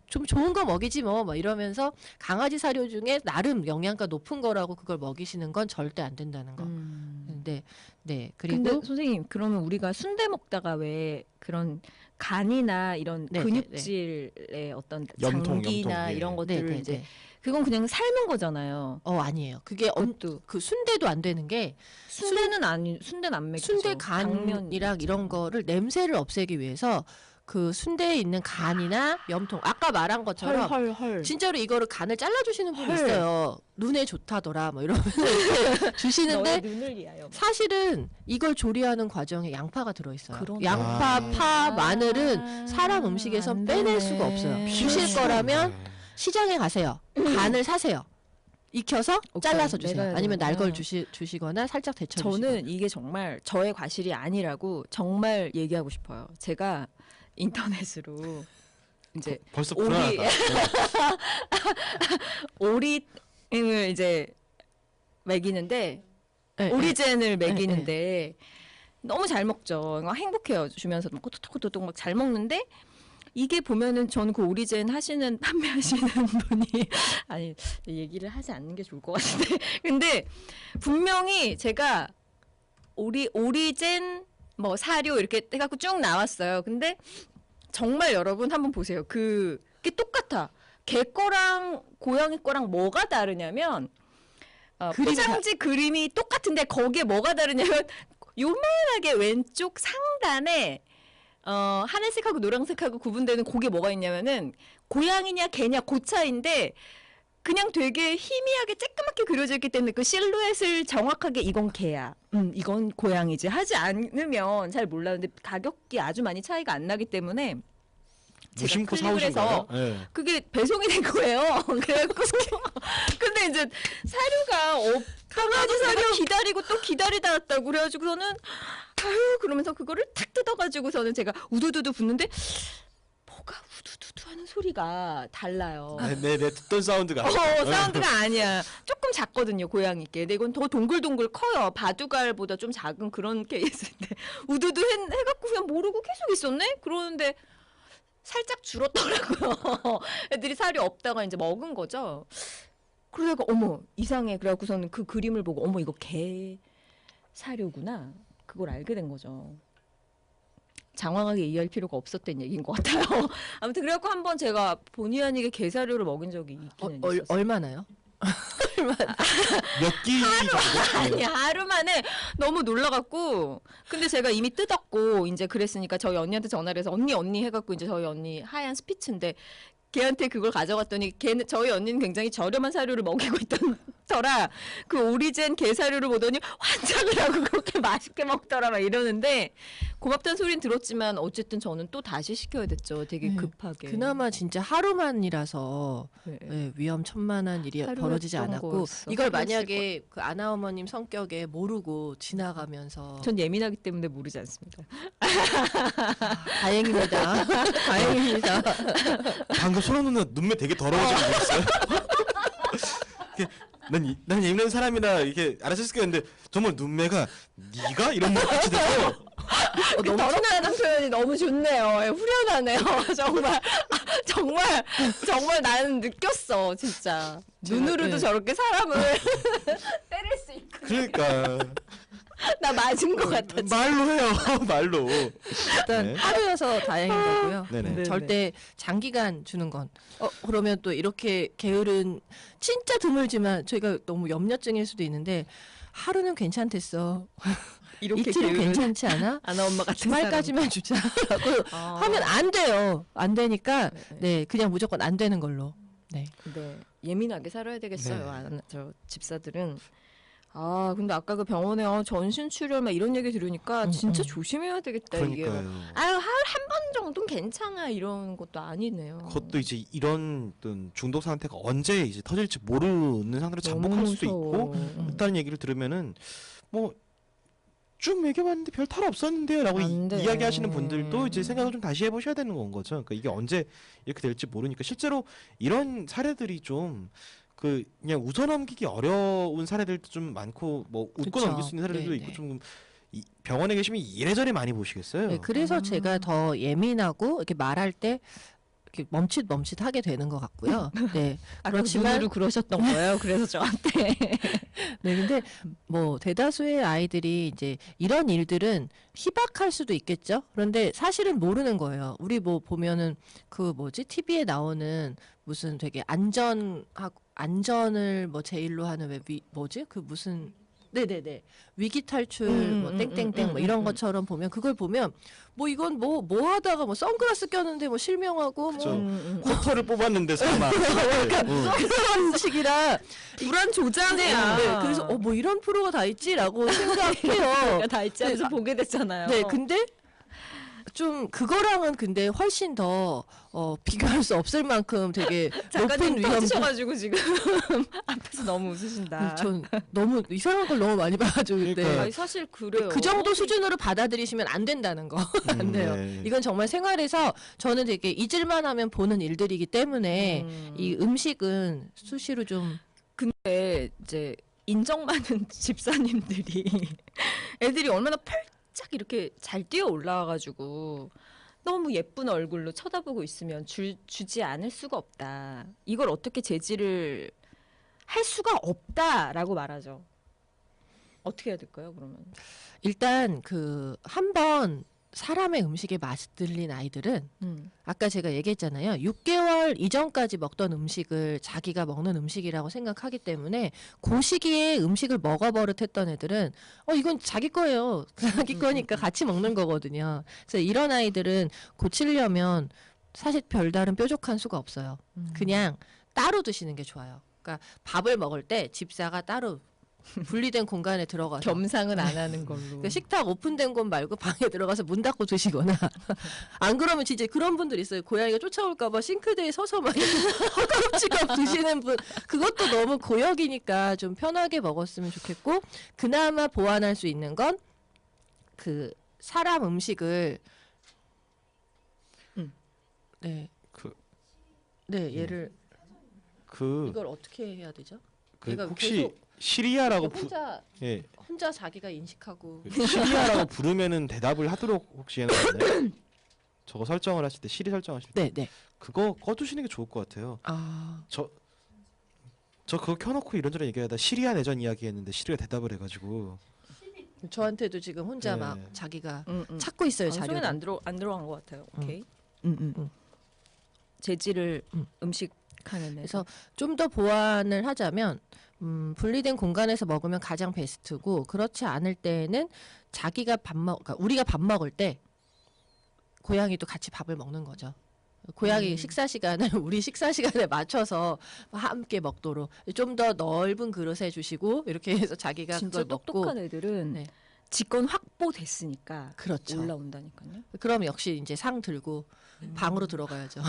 좀 좋은 거 먹이지 뭐 이러면서 강아지 사료 중에 나름 영양가 높은 거라고 그걸 먹이시는 건 절대 안 된다는 거. 근데 네 그리고 근데 선생님 그러면 우리가 순대 먹다가 왜 그런 간이나 이런 근육질의 어떤 장기나 염통, 예. 이런 것들을 이제 네. 그건 그냥 삶은 거잖아요. 아니에요. 그게 그 순대도 안 되는 게 순대는 안 먹죠. 순대 간이랑 이런 거를 냄새를 없애기 위해서 그 순대에 있는 간이나 염통 아까 말한 것처럼 헐. 진짜로 이거를 간을 잘라주시는 분이 있어요. 눈에 좋다더라 뭐 이러면서 이렇게 주시는데 눈을 위하여. 사실은 이걸 조리하는 과정에 양파가 들어있어요. 그러네. 양파, 파, 마늘은 사람 음식에서 안 빼낼 되네. 수가 없어요. 주실 거라면 시장에 가세요. 간을 사세요. 익혀서 오케이, 잘라서 주세요. 내가 아니면 날걸 그러구나. 주시거나 살짝 데쳐주시고. 저는 이게 정말 저의 과실이 아니라고 정말 얘기하고 싶어요. 제가 인터넷으로 이제 벌써 오리- 불안하다. 오리를 이제 먹이는데 네, 오리젠을 먹이는데 너무 잘 먹죠. 행복해요. 주면서 막 코토코토 막 잘 먹는데 이게 보면은 저는 그 오리젠 판매하시는 분이 아니 얘기를 하지 않는 게 좋을 것 같은데 근데 분명히 제가 오리젠 뭐 사료 이렇게 해갖고 쭉 나왔어요. 근데 정말 여러분 한번 보세요. 그게 똑같아. 개 거랑 고양이 거랑 뭐가 다르냐면 그림이 포장지 그림이 똑같은데 거기에 뭐가 다르냐면 요만하게 왼쪽 상단에 하늘색하고 노란색하고 구분되는 그게 뭐가 있냐면은 고양이냐 개냐 그 차이인데 그냥 되게 희미하게 쬐끄맣게 그려져 있기 때문에 그 실루엣을 정확하게 이건 개야, 이건 고양이지 하지 않으면 잘 몰라요. 근데 가격이 아주 많이 차이가 안 나기 때문에 무심코 제가 클릭을 사오신 해서 거예요? 네. 그게 배송이 된 거예요. 그래갖고 근데 이제 사료가 강아지 사료 기다리고 또 기다리다 왔다고 그래가지고서는 아유 그러면서 그거를 탁 뜯어가지고서는 제가 우두두두 붓는데 뭐가 우두두두 하는 소리가 달라요. 네, 듣던 사운드가. 사운드가 아니야. 조금 작거든요, 고양이께. 근데 이건 더 동글동글 커요. 바둑알보다 좀 작은 그런 케이스인데 우두두 해갖고 그냥 모르고 계속 있었네. 그러는데 살짝 줄었더라고요. 애들이 살이 없다가 이제 먹은 거죠. 그러다가 어머 이상해. 그래갖고서는 그 그림을 보고 어머 이거 개 사료구나. 그걸 알게 된 거죠. 장황하게 이해할 필요가 없었던 얘기인 것 같아요. 아무튼 그래갖고 한번 제가 본의 아니게 개 사료를 먹인 적이 있기는 있었어요. 얼마나요? 몇 끼 정도? 아니 하루 만에 너무 놀라갖고 근데 제가 이미 뜯었고 이제 그랬으니까 저희 언니한테 전화를 해서 언니 해갖고 이제 저희 언니 하얀 스피츠인데 걔한테 그걸 가져갔더니 걔는 저희 언니는 굉장히 저렴한 사료를 먹이고 있던 터라 그 오리젠 게 사료를 보더니 환장을 하고 그렇게 맛있게 먹더라 막 이러는데 고맙다는 소리는 들었지만 어쨌든 저는 또 다시 시켜야 됐죠. 되게 네. 급하게. 그나마 진짜 하루만이라서 네. 네, 위험천만한 일이 벌어지지 하루였던 않았고 거였어. 이걸 하루였을 만약에 그 아나 어머님 성격에 모르고 지나가면서 전 예민하기 때문에 모르지 않습니다. 다행입니다. 다행입니다. 방금 소름 돋는 눈매 되게 더러워지는 거 있어요? 난 예민한 사람이라 이렇게 알아챘을 거였는데 정말 눈매가 네가 이런 말 같이 돼서 너무 더럽다는 표현이 너무 좋네요. 예, 후련하네요. 정말 나는 느꼈어 진짜. 눈으로도 네. 저렇게 사람을 때릴 수 있고. 그러니까 나 맞은 것 같아. 진짜. 말로 해요. 말로. 일단 네. 하루여서 다행인 거고요. 네네. 네. 절대 장기간 주는 건 그러면 또 이렇게 게으른 진짜 드물지만 저희가 너무 염려증일 수도 있는데 하루는 괜찮댔어. 이렇게 이틀은 게으른 괜찮지 않아? 아나 엄마 같은 주말까지만 주자라고 사람. 하면 안 돼요. 안 되니까 네. 네 그냥 무조건 안 되는 걸로. 네. 네, 예민하게 살아야 되겠어요. 네. 저 집사들은. 아 근데 아까 그 병원에 전신 출혈 막 이런 얘기 들으니까 진짜 조심해야 되겠다 이게. 그러니까요. 아유 한 번 정도는 괜찮아 이런 것도 아니네요. 그것도 이제 이런 어떤 중독 상태가 언제 이제 터질지 모르는 상태로 잠복할 수도 있고 있다는 얘기를 들으면은 뭐 쭉 먹여봤는데 별 탈 없었는데요라고 안 돼. 이야기하시는 분들도 이제 생각을 좀 다시 해보셔야 되는 건 거죠. 그러니까 이게 언제 이렇게 될지 모르니까 실제로 이런 사례들이 좀 그냥 웃어넘기기 어려운 사례들도 좀 많고 뭐 웃고 그쵸. 넘길 수 있는 사례들도 네네. 있고 좀 병원에 계시면 이래저래 많이 보시겠어요. 네, 그래서 제가 더 예민하고 이렇게 말할 때 이렇게 멈칫멈칫하게 되는 것 같고요. 네. 그렇지만 그렇지만 그러셨던 거예요. 그래서 저한테 네, 근데 뭐 대다수의 아이들이 이제 이런 일들은 희박할 수도 있겠죠. 그런데 사실은 모르는 거예요. 우리 뭐 보면은 그 뭐지 TV에 나오는 무슨 되게 안전을 뭐 제일로 하는 뭐지 그 무슨 네네네 위기 탈출 뭐 땡땡땡 뭐 이런 것처럼 보면 그걸 보면 뭐 이건 뭐 하다가 뭐 선글라스 꼈는데 뭐 실명하고 그쵸. 뭐 코터를 뽑았는데 설마. 그런 식이라 불안 조장이야. 아. 네, 그래서 뭐 이런 프로가 다 있지라고 생각해요. 다 있지 하면서 보게 됐잖아요. 네, 근데 좀 그거랑은 근데 훨씬 더 비교할 수 없을 만큼 되게 높은 작가님 위험. 터지셔가지고 지금 앞에서 너무 웃으신다. 전 너무 이상한 걸 너무 많이 봐가지고 그때 그러니까요. 아니, 사실 그래요. 그 정도 수준으로 받아들이시면 안 된다는 거. 안 돼요. 네. 이건 정말 생활에서 저는 되게 잊을만 하면 보는 일들이기 때문에 이 음식은 수시로 좀 근데 이제 인정 많은 집사님들이 애들이 얼마나 펄짝 이렇게 잘 뛰어 올라와가지고 너무 예쁜 얼굴로 쳐다보고 있으면 주지 않을 수가 없다. 이걸 어떻게 제지를 할 수가 없다라고 말하죠. 어떻게 해야 될까요, 그러면? 일단 그 한 번 사람의 음식에 맛이 들린 아이들은 음. 아까 제가 얘기했잖아요. 6개월 이전까지 먹던 음식을 자기가 먹는 음식이라고 생각하기 때문에 그 시기에 음식을 먹어버릇했던 애들은 이건 자기 거예요. 자기 거니까 같이 먹는 거거든요. 그래서 이런 아이들은 고치려면 사실 별다른 뾰족한 수가 없어요. 그냥 따로 드시는 게 좋아요. 그러니까 밥을 먹을 때 집사가 따로 분리된 공간에 들어가서 겸상은 안 하는 걸로. 그러니까 식탁 오픈된 곳 말고 방에 들어가서 문 닫고 드시거나 안 그러면 진짜 그런 분들 있어요. 고양이가 쫓아올까 봐 싱크대에 서서 막 허겁지겁 드시는 분 그것도 너무 고역이니까 좀 편하게 먹었으면 좋겠고 그나마 보완할 수 있는 건 그 사람 음식을 네. 네, 얘를 이걸 어떻게 해야 되죠? 얘가 혹시 계속 시리아라고 혼자 자기가 인식하고 시리아라고 부르면은 대답을 하도록 혹시 해놨나요? 저거 설정을 하실 때 시리 설정하실 때 네. 그거 꺼두시는 게 좋을 것 같아요. 저 그거 켜놓고 이런저런 얘기하다 시리아 내전 이야기했는데 시리가 대답을 해가지고 저한테도 지금 혼자 네. 막 자기가 찾고 있어요. 방송에는 자료를. 안 들어간 것 같아요. 오케이. 재질을 음식 칸에 그래서 좀 더 보완을 하자면 분리된 공간에서 먹으면 가장 베스트고 그렇지 않을 때는 자기가 그러니까 우리가 밥 먹을 때 고양이도 같이 밥을 먹는 거죠. 고양이 식사 시간을 우리 식사 시간에 맞춰서 함께 먹도록 좀 더 넓은 그릇에 주시고 이렇게 해서 자기가 진짜 그걸 똑똑한 먹고 애들은 네. 직권 확보됐으니까 그렇죠. 올라온다니까요. 그럼 역시 이제 상 들고 방으로 들어가야죠.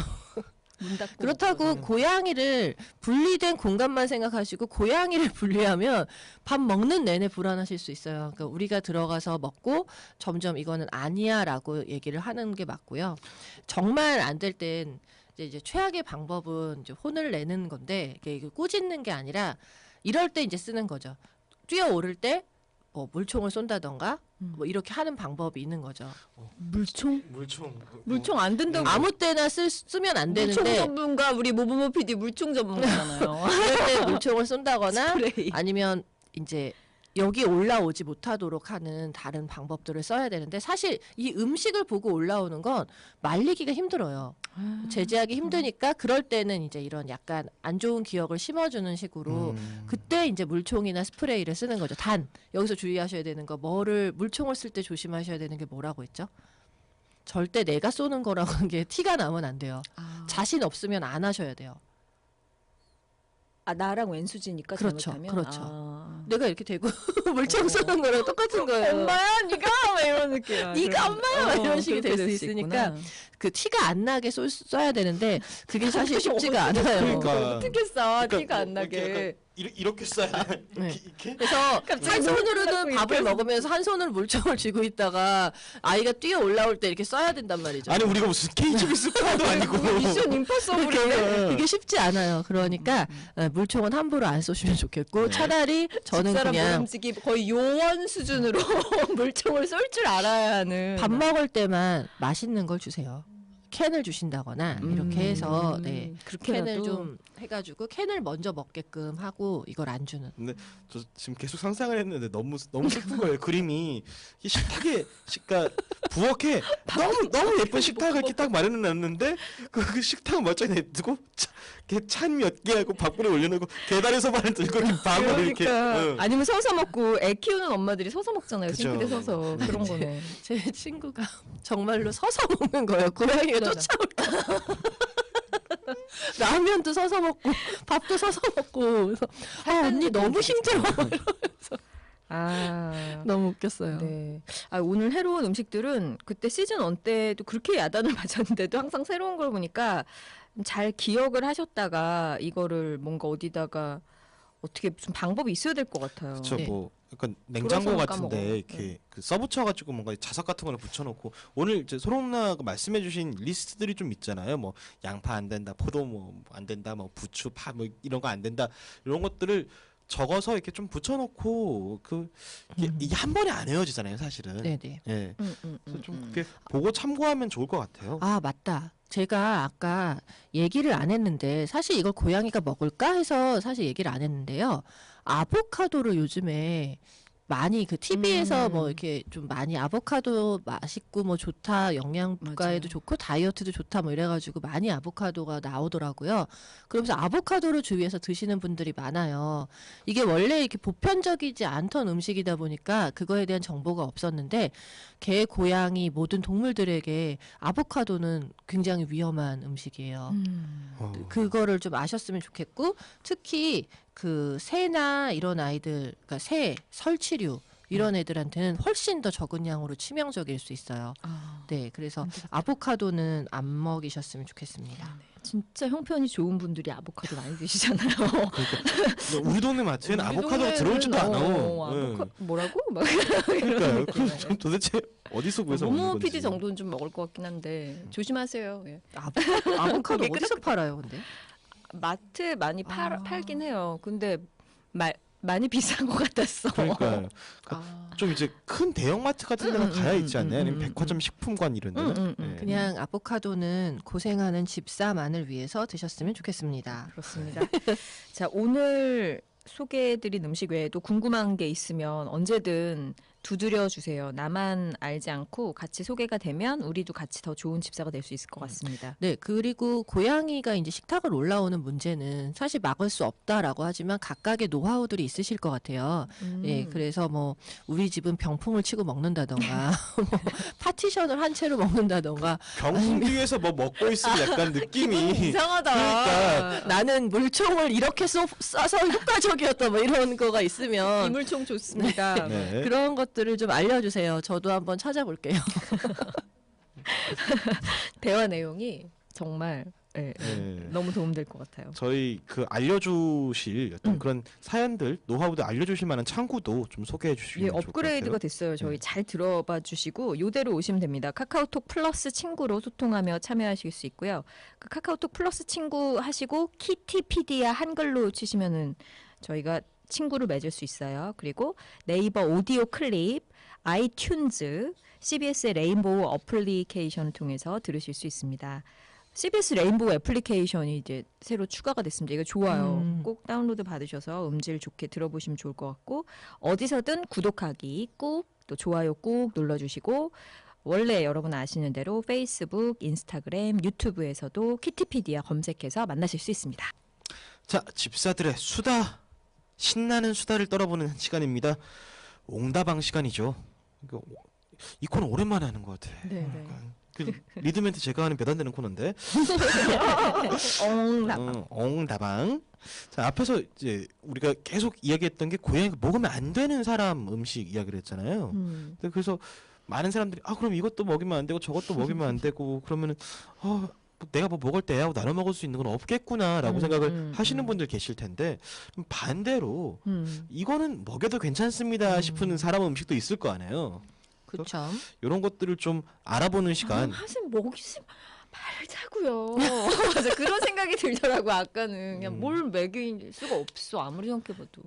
문 닫고 그렇다고 먹거든요. 고양이를 분리된 공간만 생각하시고 고양이를 분리하면 밥 먹는 내내 불안하실 수 있어요. 그러니까 우리가 들어가서 먹고 점점 이거는 아니야라고 얘기를 하는 게 맞고요. 정말 안 될 땐 이제 최악의 방법은 이제 혼을 내는 건데 이게 꾸짖는 게 아니라 이럴 때 이제 쓰는 거죠. 뛰어오를 때 뭐 물총을 쏜다던가 뭐 이렇게 하는 방법이 있는 거죠. 물총 안 된다고. 아무 때나 쓰면 안 물총 되는데 전문가 우리 모모모 PD 물총 전문가잖아요. 그럴 때 물총을 쏜다거나 스프레이. 아니면 이제 여기 올라오지 못하도록 하는 다른 방법들을 써야 되는데 사실 이 음식을 보고 올라오는 건 말리기가 힘들어요. 제재하기 힘드니까 그럴 때는 이제 이런 약간 안 좋은 기억을 심어주는 식으로 그때 이제 물총이나 스프레이를 쓰는 거죠. 단 여기서 주의하셔야 되는 거 물총을 쓸 때 조심하셔야 되는 게 뭐라고 했죠? 절대 내가 쏘는 거라고 한 게 티가 나면 안 돼요. 자신 없으면 안 하셔야 돼요. 나랑 왼수지니까 그렇죠, 잘못하면. 그렇죠. 내가 이렇게 대고 물총 쏘는 거랑 똑같은 거예요. 엄마야, 네가 막 이런 느낌. 네가 엄마야 막 이런 식이 될 수 그렇게 있으니까 그 티가 안 나게 써야 되는데 그게 사실 쉽지가 않아요. 그러니까. 어떻게 써? 그러니까 티가 안 뭐 이렇게 나게. 약간 이렇게 써야 돼. 네. 이렇게? 그래서 한 손으로는 밥을 먹으면서 한 손으로 물총을 쥐고 있다가 아이가 뛰어 올라올 때 이렇게 써야 된단 말이죠. 아니 우리가 무슨 KGB 스파도 아니고 미션 임파서블이네. 그게 쉽지 않아요. 그러니까 물총은 함부로 안 쏘시면 좋겠고 네. 차라리 저는 집사람 그냥 모름지기 거의 요원 수준으로 물총을 쏠 줄 알아야 하는. 밥 먹을 때만 맛있는 걸 주세요. 캔을 주신다거나 이렇게 해서 네, 그렇게라도. 캔을 좀 해가지고 캔을 먼저 먹게끔 하고 이걸 안 주는. 근데 저 지금 계속 상상을 했는데 너무 슬픈 거예요. 그림이 이 식탁에 그러니까 부엌에 너무 예쁜 식탁을 이렇게 딱 마련해놨는데 그 식탁 멀쩡히 냅두고 찬 몇 개 하고 밥그릇 올려놓고 계단에서 발을 들고 이렇게 밥을 이렇게. 응. 아니면 서서 먹고 애 키우는 엄마들이 서서 먹잖아요. 그죠. 싱크대 서서 그런 거네. 제 친구가 정말로 서서 먹는 거예요. 고양이가 맞아. 쫓아올까. 라면도 서서 먹고 밥도 서서 먹고 그래서 언니 너무 힘들어. 너무 웃겼어요. 네. 오늘 해로운 음식들은 그때 시즌 1 때도 그렇게 야단을 맞았는데도 항상 새로운 걸 보니까 잘 기억을 하셨다가 이거를 뭔가 어디다가 어떻게 무슨 방법이 있어야 될 것 같아요. 그렇죠. 네. 뭐 약간 냉장고 돌아서는 같은데 까먹어요. 이렇게 그 써붙여가지고 뭔가 자석 같은 거를 붙여놓고 오늘 이제 소롱 누나가 말씀해주신 리스트들이 좀 있잖아요. 뭐 양파 안 된다, 포도 뭐 안 된다, 뭐 부추, 파 뭐 이런 거 안 된다 이런 것들을 적어서 이렇게 좀 붙여놓고 이게 한 번에 안 헤어지잖아요, 사실은. 네네. 예. 그래서 좀 그렇게 보고 참고하면 좋을 것 같아요. 아 맞다. 제가 아까 얘기를 안 했는데 사실 이걸 고양이가 먹을까 해서 사실 얘기를 안 했는데요. 아보카도를 요즘에 많이 그 TV에서 뭐 이렇게 좀 많이 아보카도 맛있고 뭐 좋다, 영양 부가에도 맞아요. 좋고 다이어트도 좋다 뭐 이래가지고 많이 아보카도가 나오더라고요. 그러면서 아보카도를 주위에서 드시는 분들이 많아요. 이게 원래 이렇게 보편적이지 않던 음식이다 보니까 그거에 대한 정보가 없었는데 개, 고양이 모든 동물들에게 아보카도는 굉장히 위험한 음식이에요. 그거를 좀 아셨으면 좋겠고 특히 그 새나 이런 아이들, 그러니까 새, 설치류 이런 애들한테는 훨씬 더 적은 양으로 치명적일 수 있어요. 아, 네, 그래서 안 되겠다. 아보카도는 안 먹이셨으면 좋겠습니다. 네. 진짜 형편이 좋은 분들이 아보카도 많이 드시잖아요. 그러니까 우리 동네 마트에는 우리 아보카도가 동네는 들어오지도 않아. 뭐라고? 막 그러니까요. 이런 그럼 느낌이에요. 도대체 어디서 구해서 먹는 모모 건지. PD 정도는 좀 먹을 것 같긴 한데 조심하세요. 예. 아보카도 그게 어디서 팔아요, 근데? 마트에 많이 아. 팔긴 해요. 근데 많이 비싼 것 같았어. 그러니까요. 아, 좀 이제 큰 대형마트 같은 데만 가야 있지 않나요? 아니면 백화점 식품관 이런 데는? 네. 그냥 아보카도는 고생하는 집사만을 위해서 드셨으면 좋겠습니다. 그렇습니다. 자, 오늘 소개해드린 음식 외에도 궁금한 게 있으면 언제든 두드려 주세요. 나만 알지 않고 같이 소개가 되면 우리도 같이 더 좋은 집사가 될 수 있을 것 같습니다. 네, 그리고 고양이가 이제 식탁을 올라오는 문제는 사실 막을 수 없다라고 하지만 각각의 노하우들이 있으실 것 같아요. 예, 그래서 뭐 우리 집은 병풍을 치고 먹는다던가, 뭐 파티션을 한 채로 먹는다던가, 병풍 뒤에서 뭐 먹고 있으면 약간 느낌이 이상하다. 그러니까 나는 물총을 이렇게 쏴서 효과적이었다, 뭐 이런 거가 있으면 이물총 좋습니다. 네. 그런 것들을 좀 알려주세요. 저도 한번 찾아볼게요. 대화 내용이 정말 네. 너무 도움될 것 같아요. 저희 그 알려주실 어떤 그런 사연들, 노하우들 알려주실 만한 창구도 좀 소개해 주시면 예, 좋을 것 업그레이드가 같아요. 됐어요. 저희 네. 잘 들어봐 주시고 요대로 오시면 됩니다. 카카오톡 플러스 친구로 소통하며 참여하실 수 있고요. 그 카카오톡 플러스 친구 하시고 키티피디아 한글로 치시면은 저희가 친구를 맺을 수 있어요. 그리고 네이버 오디오 클립, 아이튠즈, CBS의 레인보우 어플리케이션을 통해서 들으실 수 있습니다. CBS 레인보우 애플리케이션이 이제 새로 추가가 됐습니다. 이거 좋아요. 꼭 다운로드 받으셔서 음질 좋게 들어보시면 좋을 것 같고 어디서든 구독하기 꾹 또 좋아요 꾹 눌러주시고 원래 여러분 아시는 대로 페이스북, 인스타그램, 유튜브에서도 키티피디아 검색해서 만나실 수 있습니다. 자, 집사들의 수다, 신나는 수다를 떨어보는 시간입니다. 옹다방 시간이죠. 이 코너 오랜만에 하는 것 같아. 네네. 그 리드 멘트 제가 하는 몇 안 되는 코너인데. 옹다방. 자, 앞에서 이제 우리가 계속 이야기했던 게 고양이가 먹으면 안 되는 사람 음식 이야기를 했잖아요. 근데 그래서 많은 사람들이 그럼 이것도 먹이면 안 되고 저것도 먹이면 안 되고 그러면은 내가 뭐 먹을 때 애하고 나눠 먹을 수 있는 건 없겠구나라고 생각을 하시는 분들 계실 텐데 반대로 이거는 먹여도 괜찮습니다 싶은 사람 음식도 있을 거 아니에요. 그렇죠. 이런 것들을 좀 알아보는 시간. 사실 먹이지 말자고요. 맞아, 그런 생각이 들더라고. 아까는 그냥 뭘 먹일 수가 없어. 아무리 생각해봐도.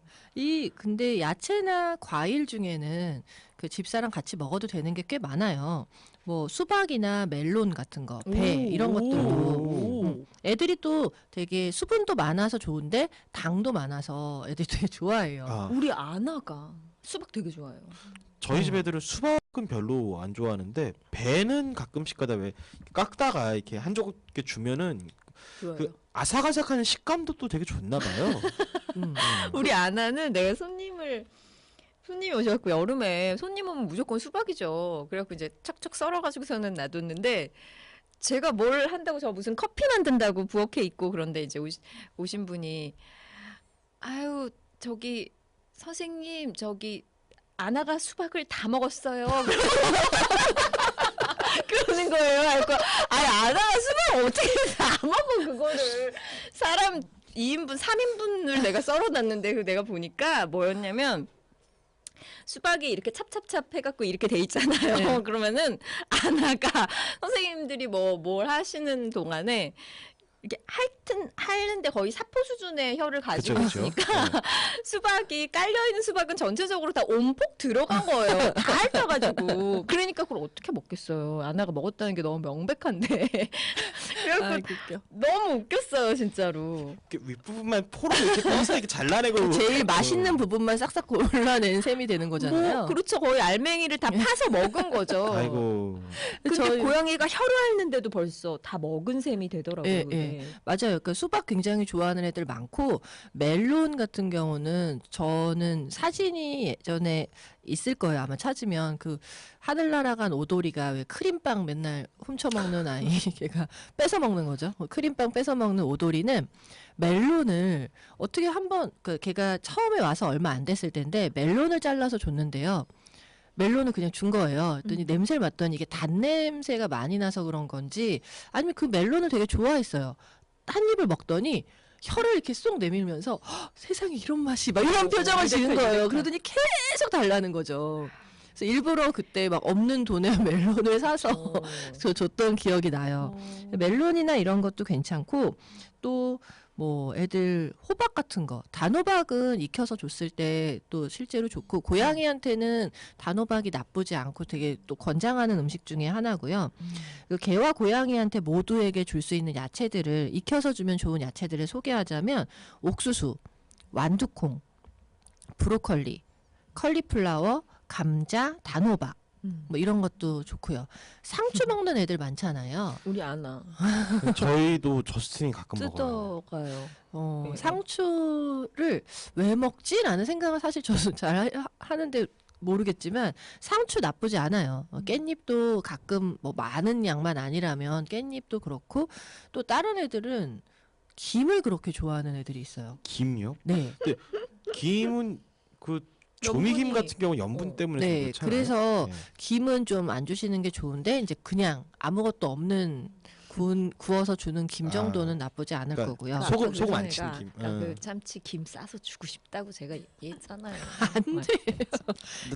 근데 야채나 과일 중에는 그 집사랑 같이 먹어도 되는 게 꽤 많아요. 뭐 수박이나 멜론 같은 거, 배 이런 것들도 애들이 또 되게 수분도 많아서 좋은데 당도 많아서 애들이 되게 좋아해요. 우리 아나가 수박 되게 좋아해요. 저희 집 애들은 수박은 별로 안 좋아하는데 배는 가끔씩 가다 왜 깎다가 이렇게 한 조각 이렇게 주면은 좋아요. 그 아삭아삭한 식감도 또 되게 좋나 봐요. 우리 아나는 내가 손님이 오셔갖고 여름에 손님 오면 무조건 수박이죠. 그래갖고 이제 척척 썰어가지고서는 놔뒀는데 제가 뭘 한다고 저 무슨 커피 만든다고 부엌에 있고 그런데 이제 오신 분이 아유 저기 선생님 저기 아나가 수박을 다 먹었어요. 그러는 거예요. 그러니까 아나가 수박을 어떻게 다 먹어 그거를. 사람 2인분, 3인분을 내가 썰어놨는데 내가 보니까 뭐였냐면 수박이 이렇게 찹찹찹 해갖고 이렇게 돼 있잖아요. 네. 그러면은 아나가 선생님들이 뭘 하시는 동안에 이렇게 하여튼 하는데 거의 사포 수준의 혀를 가지고 그쵸, 그쵸. 있으니까 네. 수박이 깔려 있는 수박은 전체적으로 다 온폭 들어간 거예요. 다 핥아가지고. 그러니까 그걸 어떻게 먹겠어요. 아나가 먹었다는 게 너무 명백한데. 그래서 웃겨. 너무 웃겼어요, 진짜로. 이렇게 윗부분만 포로 이렇게 떠서 이렇게 잘라내고 제일 맛있는 부분만 싹싹 골라낸 셈이 되는 거잖아요. 뭐, 그렇죠. 거의 알맹이를 다 파서 먹은 거죠. 아이고. 근데 저희- 고양이가 혀를 앓는데도 벌써 다 먹은 셈이 되더라고요. 예, 그게. 맞아요. 그러니까 수박 굉장히 좋아하는 애들 많고 멜론 같은 경우는 저는 사진이 예전에 있을 거예요. 아마 찾으면 그 하늘 날아간 오도리가 왜 크림빵 맨날 훔쳐 먹는 아이 걔가 뺏어 먹는 거죠. 크림빵 뺏어 먹는 오도리는 멜론을 어떻게 한번 그 걔가 처음에 와서 얼마 안 됐을 텐데 멜론을 잘라서 줬는데요. 멜론을 그냥 준 거예요. 그랬더니 냄새를 맡더니 이게 단 냄새가 많이 나서 그런 건지 아니면 그 멜론을 되게 좋아했어요. 한 입을 먹더니 혀를 이렇게 쏙 내밀면서 "헉, 세상에 이런 맛이 막 이런 표정을 지은 거예요. 그러더니 계속 달라는 거죠. 그래서 일부러 그때 막 없는 돈에 멜론을 사서 저 줬던 기억이 나요. 멜론이나 이런 것도 괜찮고 또 뭐 애들 호박 같은 거 단호박은 익혀서 줬을 때 또 실제로 좋고 고양이한테는 단호박이 나쁘지 않고 되게 또 권장하는 음식 중에 하나고요. 그 개와 고양이한테 모두에게 줄 수 있는 야채들을 익혀서 주면 좋은 야채들을 소개하자면 옥수수, 완두콩, 브로콜리, 컬리플라워, 감자, 단호박 뭐 이런 것도 좋고요. 상추 먹는 애들 많잖아요. 우리 아나 저희도 저스틴이 가끔 먹어요. 뜯어가요. 네. 상추를 왜 먹지라는 생각을 사실 저도 잘 하는데 모르겠지만 상추 나쁘지 않아요. 깻잎도 가끔 뭐 많은 양만 아니라면 깻잎도 그렇고 또 다른 애들은 김을 그렇게 좋아하는 애들이 있어요. 김요? 네. 김은 그 조미김 염분이- 같은 경우 염분 때문에 좀 네. 그렇잖아요. 그래서 네. 김은 좀 안 주시는 게 좋은데 이제 그냥 아무것도 없는 구워서 주는 김 정도는 나쁘지 않을 그러니까 거고요. 소금 안 치는 김. 그 참치 김 싸서 주고 싶다고 제가 얘기했잖아요. 안 돼.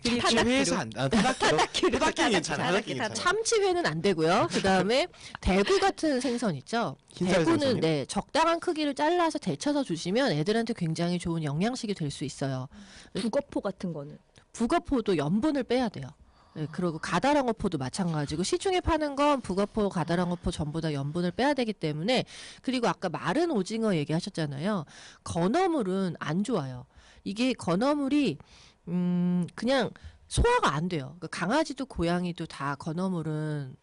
근데 참치 회에서 안 타다키로 괜찮아. 타다키 괜찮아. 참치회는 안 되고요. 그다음에 대구 같은 생선 있죠. 흰살 대구는 생선이요? 네, 적당한 크기를 잘라서 데쳐서 주시면 애들한테 굉장히 좋은 영양식이 될 수 있어요. 북어포 같은 거는 북어포도 염분을 빼야 돼요. 네, 그리고 가다랑어포도 마찬가지고 시중에 파는 건 북어포, 가다랑어포 전부 다 염분을 빼야 되기 때문에 그리고 아까 마른 오징어 얘기하셨잖아요. 건어물은 안 좋아요. 이게 건어물이 그냥 소화가 안 돼요. 그러니까 강아지도 고양이도 다 건어물은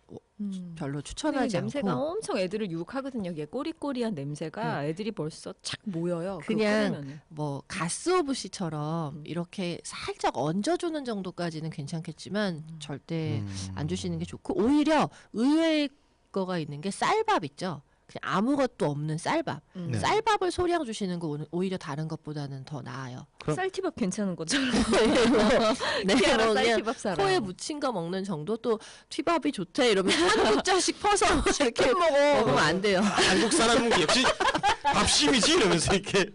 별로 추천하지 냄새가 않고 엄청 애들을 유혹하거든요. 이게 꼬리꼬리한 냄새가 애들이 벌써 착 모여요. 그거 그냥 끊으면은. 뭐 가스오브시처럼 이렇게 살짝 얹어주는 정도까지는 괜찮겠지만 절대 안 주시는 게 좋고 오히려 의외의 거가 있는 게 쌀밥 있죠. 그냥 아무것도 없는 쌀밥. 네. 쌀밥을 소량 주시는 거 오히려 다른 것보다는 더 나아요. 그럼- 쌀티밥 괜찮은 거잖아. 네, 키아라 뭐 그냥 쌀티밥 사람. 코에 묻힌 거 먹는 정도 또 튀밥이 좋대 이러면 한 국자씩 퍼서 이렇게 먹으면 안 돼요. 한국 사람은 역시 밥심이지 이러면서 이렇게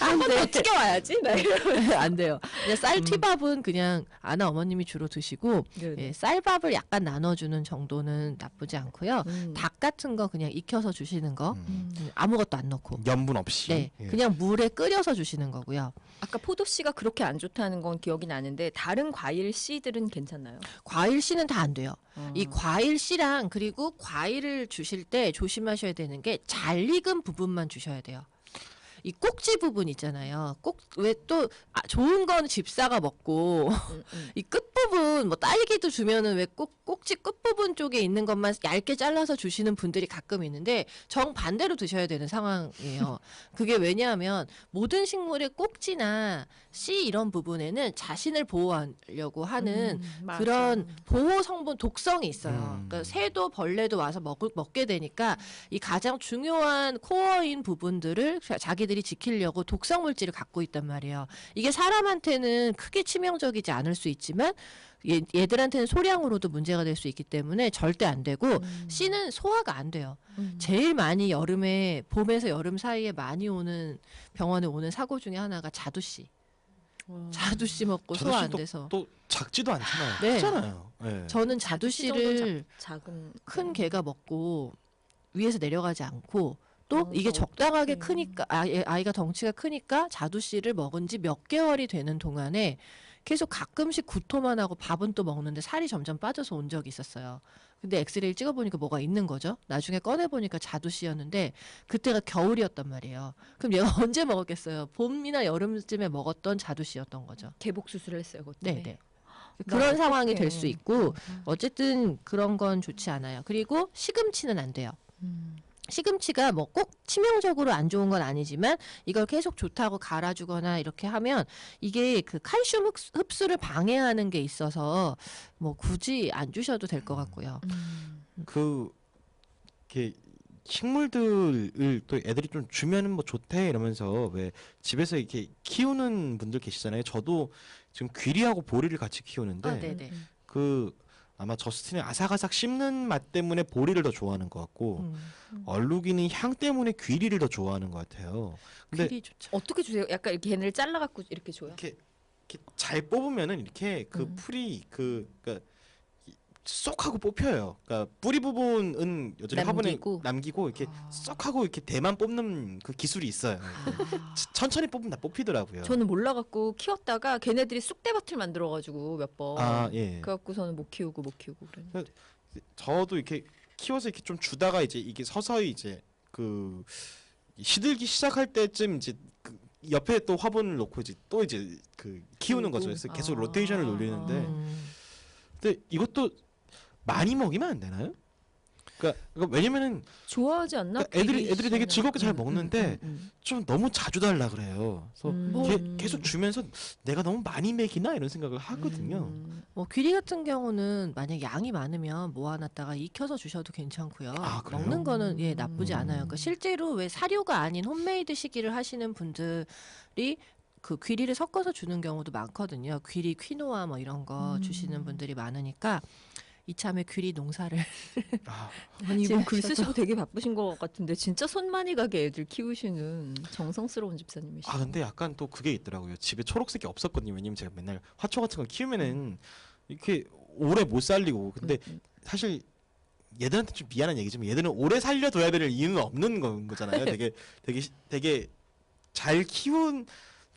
안 돼. 튀겨와야지. 나 이러면. 안 돼요. 그냥 쌀 튀밥은 그냥 아나 어머님이 주로 드시고 예, 쌀밥을 약간 나눠주는 정도는 나쁘지 않고요. 닭 같은 거 그냥 익혀서 주시는 거 아무것도 안 넣고 염분 없이. 네 예. 그냥 물에 끓여서 주시는 거고요. 아까 포도 씨가 그렇게 안 좋다는 건 기억이 나는데 다른 과일 씨들은 괜찮나요? 과일 씨는 다 안 돼요. 어. 이 과일 씨랑 그리고 과일을 주실 때 조심하셔야 되는 게 잘 익은 부분만 주셔야 돼요. 이 꼭지 부분 있잖아요. 꼭 왜 또 좋은 건 집사가 먹고 이 끝부분 뭐 딸기도 주면은 왜 꼭지 끝부분 쪽에 있는 것만 얇게 잘라서 주시는 분들이 가끔 있는데 정반대로 드셔야 되는 상황이에요. 그게 왜냐하면 모든 식물의 꼭지나 씨 이런 부분에는 자신을 보호하려고 하는 맞아. 그런 보호 성분 독성이 있어요. 음. 그러니까 새도 벌레도 와서 먹게 되니까 이 가장 중요한 코어인 부분들을 자기들이 지키려고 독성 물질을 갖고 있단 말이에요. 이게 사람한테는 크게 치명적이지 않을 수 있지만 얘들한테는 소량으로도 문제가 될 수 있기 때문에 절대 안 되고 씨는 소화가 안 돼요. 제일 많이 여름에 봄에서 여름 사이에 많이 오는 병원에 오는 사고 중에 하나가 자두씨. 자두씨 먹고 소화 안 자두씨도 돼서. 또 작지도 않잖아요. 네. 크잖아요. 예. 저는 자두씨 자두씨를 작은 큰 개가 먹고 위에서 내려가지 않고 또 이게 적당하게 어떡해. 크니까 아이가 덩치가 크니까 자두씨를 먹은 지 몇 개월이 되는 동안에 계속 가끔씩 구토만 하고 밥은 또 먹는데 살이 점점 빠져서 온 적이 있었어요. 근데 엑스레이를 찍어보니까 뭐가 있는 거죠. 나중에 꺼내보니까 자두씨였는데 그때가 겨울이었단 말이에요. 그럼 얘가 언제 먹었겠어요? 봄이나 여름쯤에 먹었던 자두씨였던 거죠. 개복 수술을 했어요, 그것 때문에. 네네. 그런 상황이 될 수 어떡해. 있고 어쨌든 그런 건 좋지 않아요. 그리고 시금치는 안 돼요. 시금치가 뭐 꼭 치명적으로 안 좋은 건 아니지만 이걸 계속 좋다고 갈아주거나 이렇게 하면 이게 그 칼슘 흡수를 방해하는 게 있어서 뭐 굳이 안 주셔도 될 것 같고요. 그 이렇게 식물들을 또 애들이 좀 주면은 뭐 좋대 이러면서 왜 집에서 이렇게 키우는 분들 계시잖아요. 저도 지금 귀리하고 보리를 같이 키우는데 아, 네네. 그 아마 저스틴은 아삭아삭 씹는 맛 때문에 보리를 더 좋아하는 것 같고 얼룩이는 향 때문에 귀리를 더 좋아하는 것 같아요. 근데 귀리 좋죠. 어떻게 주세요? 약간 이렇게 걔네를 잘라갖고 이렇게 줘요? 이렇게 잘 뽑으면은 이렇게 그 풀이 그러니까 쏙 하고 뽑혀요. 그러니까 뿌리 부분은 여전히 화분에 남기고? 남기고 이렇게 아. 쏙 하고 이렇게 대만 뽑는 그 기술이 있어요. 천천히 뽑으면 다 뽑히더라고요. 저는 몰라갖고 키웠다가 걔네들이 쑥대밭을 만들어가지고 몇 번. 아 예. 그래갖고서는 못 키우고 그랬는데. 저도 이렇게 키워서 이렇게 좀 주다가 이제 이게 서서히 이제 그 시들기 시작할 때쯤 이제 그 옆에 또 화분을 놓고 이제 또 이제 그 키우는 거죠. 그래서 계속 아. 로테이션을 돌리는데 근데 이것도 많이 먹이면 안 되나요? 그러니까 왜냐면은 좋아하지 않나? 그러니까 애들이 되게 귀리 즐겁게 잘 씨는. 먹는데 좀 너무 자주 달라 그래요. 그래서 계속 주면서 내가 너무 많이 먹이나 이런 생각을 하거든요. 뭐 귀리 같은 경우는 만약 양이 많으면 모아놨다가 익혀서 주셔도 괜찮고요. 아, 그래요? 먹는 거는 예 나쁘지 않아요. 그러니까 실제로 왜 사료가 아닌 홈메이드 시기를 하시는 분들이 그 귀리를 섞어서 주는 경우도 많거든요. 귀리 퀴노아 뭐 이런 거 주시는 분들이 많으니까 이참에 귀리 농사를 아, 아니 이분 글 하셔도- 쓰시고 되게 바쁘신 것 같은데 진짜 손 많이 가게 애들 키우시는 정성스러운 집사님이시죠. 아 근데 약간 또 그게 있더라고요. 집에 초록색이 없었거든요. 왜냐면 제가 맨날 화초 같은 걸 키우면은 이렇게 오래 못 살리고 근데 사실 얘들한테 좀 미안한 얘기지만 얘들은 오래 살려둬야 될 이유는 없는 거잖아요. 되게 잘 키운